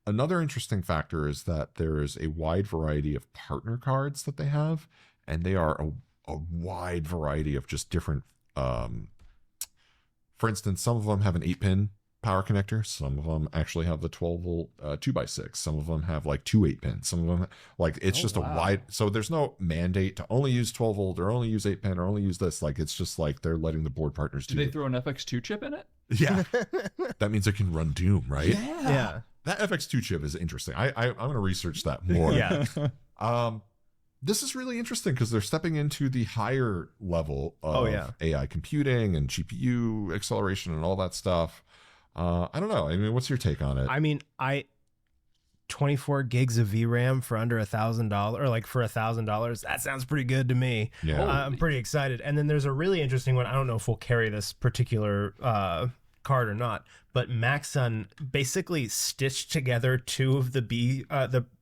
Another interesting factor is that there is a wide variety of partner cards that they have, and they are a wide variety of just different. For instance, some of them have an 8-pin power connector. Some of them actually have the 12-volt 2x6. Some of them have like 2 8-pins. Some of them like it's just a wide. So there's no mandate to only use 12-volt or only use 8-pin or only use this. Like it's just like they're letting the board partners do. Do they throw an FX2 chip in it? Yeah, that means it can run Doom, right? Yeah. That FX2 chip is interesting. I'm going to research that more. This is really interesting because they're stepping into the higher level of AI computing and GPU acceleration and all that stuff. I don't know. I mean, what's your take on it? I mean, 24 gigs of VRAM for under $1,000, or like for $1,000. That sounds pretty good to me. Yeah, I'm pretty excited. And then there's a really interesting one. I don't know if we'll carry this particular card or not, but Maxon basically stitched together two of the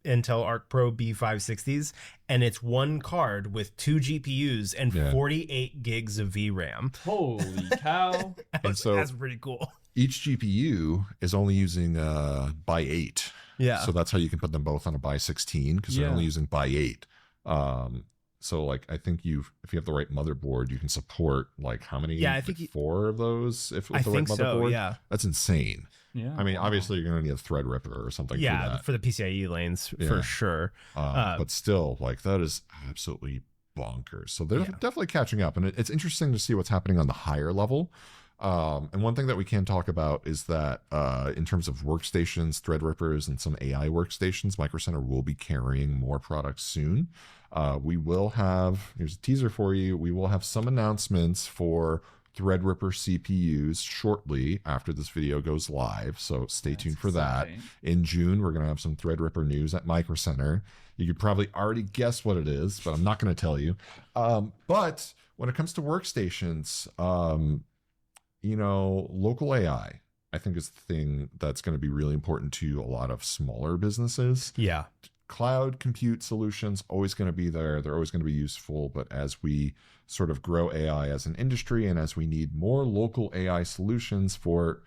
Intel Arc Pro B560s, and it's one card with 2 GPUs and 48 gigs of VRAM. Holy cow. And so that's pretty cool. Each GPU is only using by 8. Yeah. So that's how you can put them both on a by 16 because they're only using by 8. So like I think if you have the right motherboard, you can support like how many? Yeah, I think 4 of those. If with the right motherboard, so, yeah, that's insane. Yeah, I mean, obviously you're going to need a Threadripper or something. Yeah, for the PCIe lanes for sure. But still, like that is absolutely bonkers. So they're definitely catching up, and it's interesting to see what's happening on the higher level. And one thing that we can talk about is that in terms of workstations, Threadrippers, and some AI workstations, Microcenter will be carrying more products soon. We will have, here's a teaser for you, we will have some announcements for Threadripper CPUs shortly after this video goes live. So stay tuned for that. In June, we're going to have some Threadripper news at Microcenter. You could probably already guess what it is, but I'm not going to tell you. But when it comes to workstations, local AI, I think is the thing that's going to be really important to a lot of smaller businesses. Yeah. Cloud compute solutions always going to be there. They're always going to be useful. But as we sort of grow AI as an industry and as we need more local AI solutions for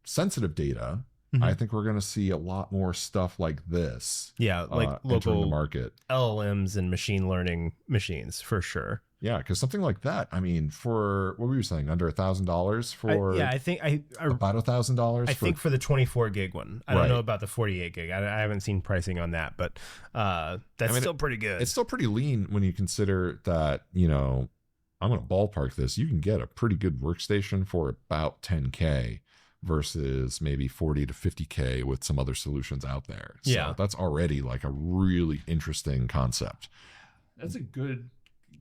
sensitive data, I think we're going to see a lot more stuff like this. Yeah, like entering the local market. LLMs and machine learning machines for sure. Yeah, because something like that. I mean, for what were you saying? Under $1,000 for? I think about $1,000. I think for the 24 gig one. I don't Right. know about the 48 gig. I haven't seen pricing on that, but that's still pretty good. It's still pretty lean when you consider that, I'm going to ballpark this. You can get a pretty good workstation for about $10K versus maybe $40 to $50K with some other solutions out there. So Yeah. that's already like a really interesting concept. That's a good.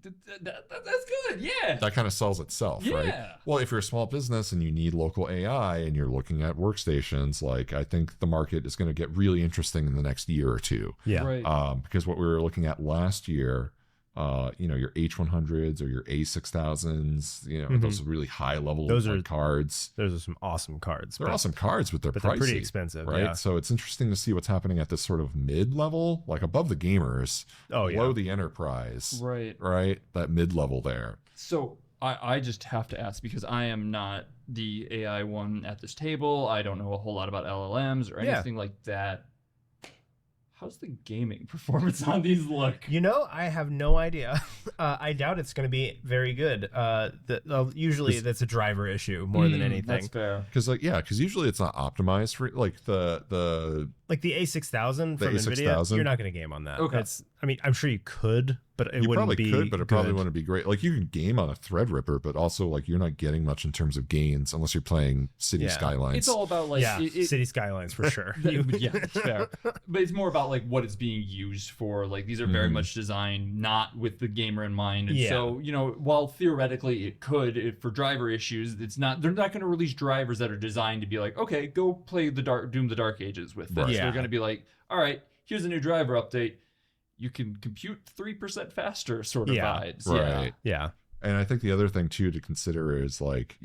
That's good. Yeah. That kind of sells itself, right? Yeah. Well, if you're a small business and you need local AI and you're looking at workstations, like I think the market is going to get really interesting in the next year or two. Yeah. Right. Because what we were looking at last year, your H100s or your A6000s, those really high level cards. Those are some awesome cards. They're awesome cards, but they're pricey, they're pretty expensive, right? yeah. So it's interesting to see what's happening at this sort of mid level, like above the gamers, below the enterprise, Right. That mid level there. So I just have to ask, because I am not the AI one at this table. I don't know a whole lot about LLMs or anything like that. How's the gaming performance on these look? I have no idea. I doubt it's going to be very good. Usually that's a driver issue more than anything. That's fair. Because usually it's not optimized for like the like the A6000 from A6000. NVIDIA. You're not going to game on that. Okay. I'm sure you could, but it you wouldn't probably be could, but it probably good. wouldn't be great. Like you can game on a Threadripper, but also like you're not getting much in terms of gains unless you're playing City Skylines. It's all about like City Skylines for sure. Yeah, that's fair. But it's more about like what it's being used for. Like these are very much designed not with the gamer in mind. And so, while theoretically it could, for driver issues, they're not going to release drivers that are designed to be like, okay, go play Doom the Dark Ages with this. Right. They're going to be like, all right, here's a new driver update. You can compute 3% faster sort of vibes. Right. Yeah. And I think the other thing too to consider is like,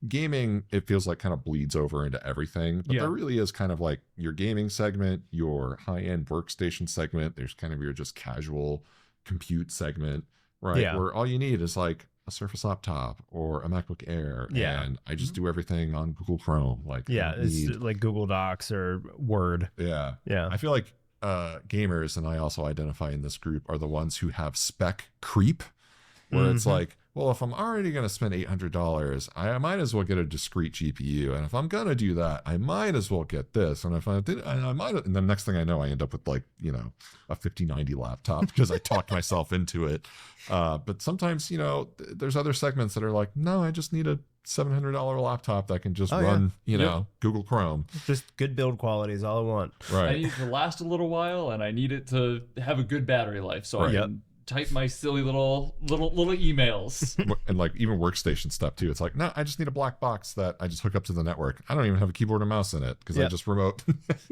gaming, it feels like kind of bleeds over into everything, but there really is kind of like your gaming segment, your high-end workstation segment. There's kind of your just casual compute segment, right? Yeah. Where all you need is like a Surface laptop or a MacBook Air. Yeah. And I just do everything on Google Chrome. Like, it's like Google Docs or Word. Yeah. Yeah. I feel like gamers, and I also identify in this group, are the ones who have spec creep, where it's like, well, if I'm already going to spend $800, I might as well get a discrete GPU. And if I'm going to do that, I might as well get this. And if I did, and the next thing I know, I end up with like, a 5090 laptop because I talked myself into it. But sometimes, there's other segments that are like, no, I just need a $700 laptop that can just run, Google Chrome. Just good build quality is all I want. Right. I need it to last a little while, and I need it to have a good battery life, so I can type my silly little emails. And like even workstation stuff too. It's like, no, I just need a black box that I just hook up to the network. I don't even have a keyboard and mouse in it because I just remote,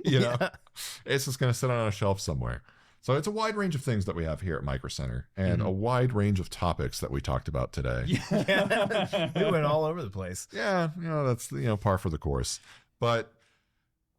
It's just going to sit on a shelf somewhere. So it's a wide range of things that we have here at Microcenter, and a wide range of topics that we talked about today. We went all over the place. Yeah, that's par for the course. But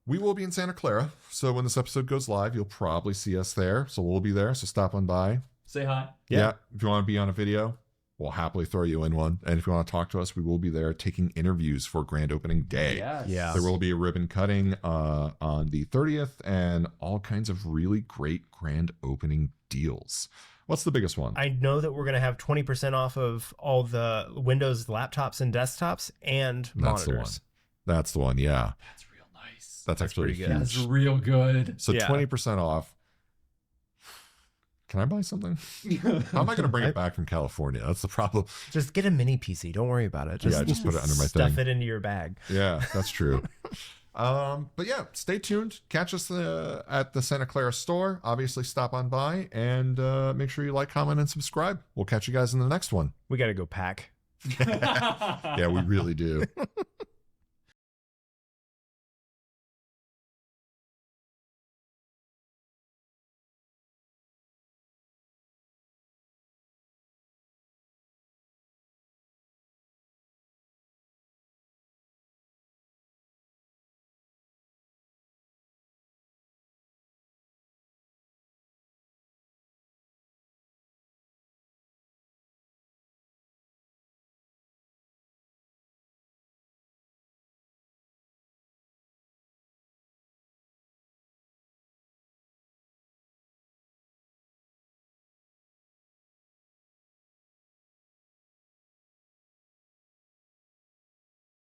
we will be in Santa Clara, so when this episode goes live, you'll probably see us there. So we'll be there, so stop on by. Say hi. Yeah. If you want to be on a video, we'll happily throw you in one. And if you want to talk to us, we will be there taking interviews for grand opening day. Yes. Yeah. There will be a ribbon cutting on the 30th and all kinds of really great grand opening deals. What's the biggest one? I know that we're going to have 20% off of all the Windows laptops and desktops and monitors. That's the one. Yeah. That's real nice. That's actually pretty good. huge. That's real good. So 20% off. Can I buy something? How am I going to bring it back from California? That's the problem. Just get a mini PC. Don't worry about it. Just put it under my stuff thing. it into your bag. Yeah, that's true. But yeah, stay tuned. Catch us at the Santa Clara store. Obviously, stop on by and make sure you like, comment, and subscribe. We'll catch you guys in the next one. We got to go pack. Yeah, we really do.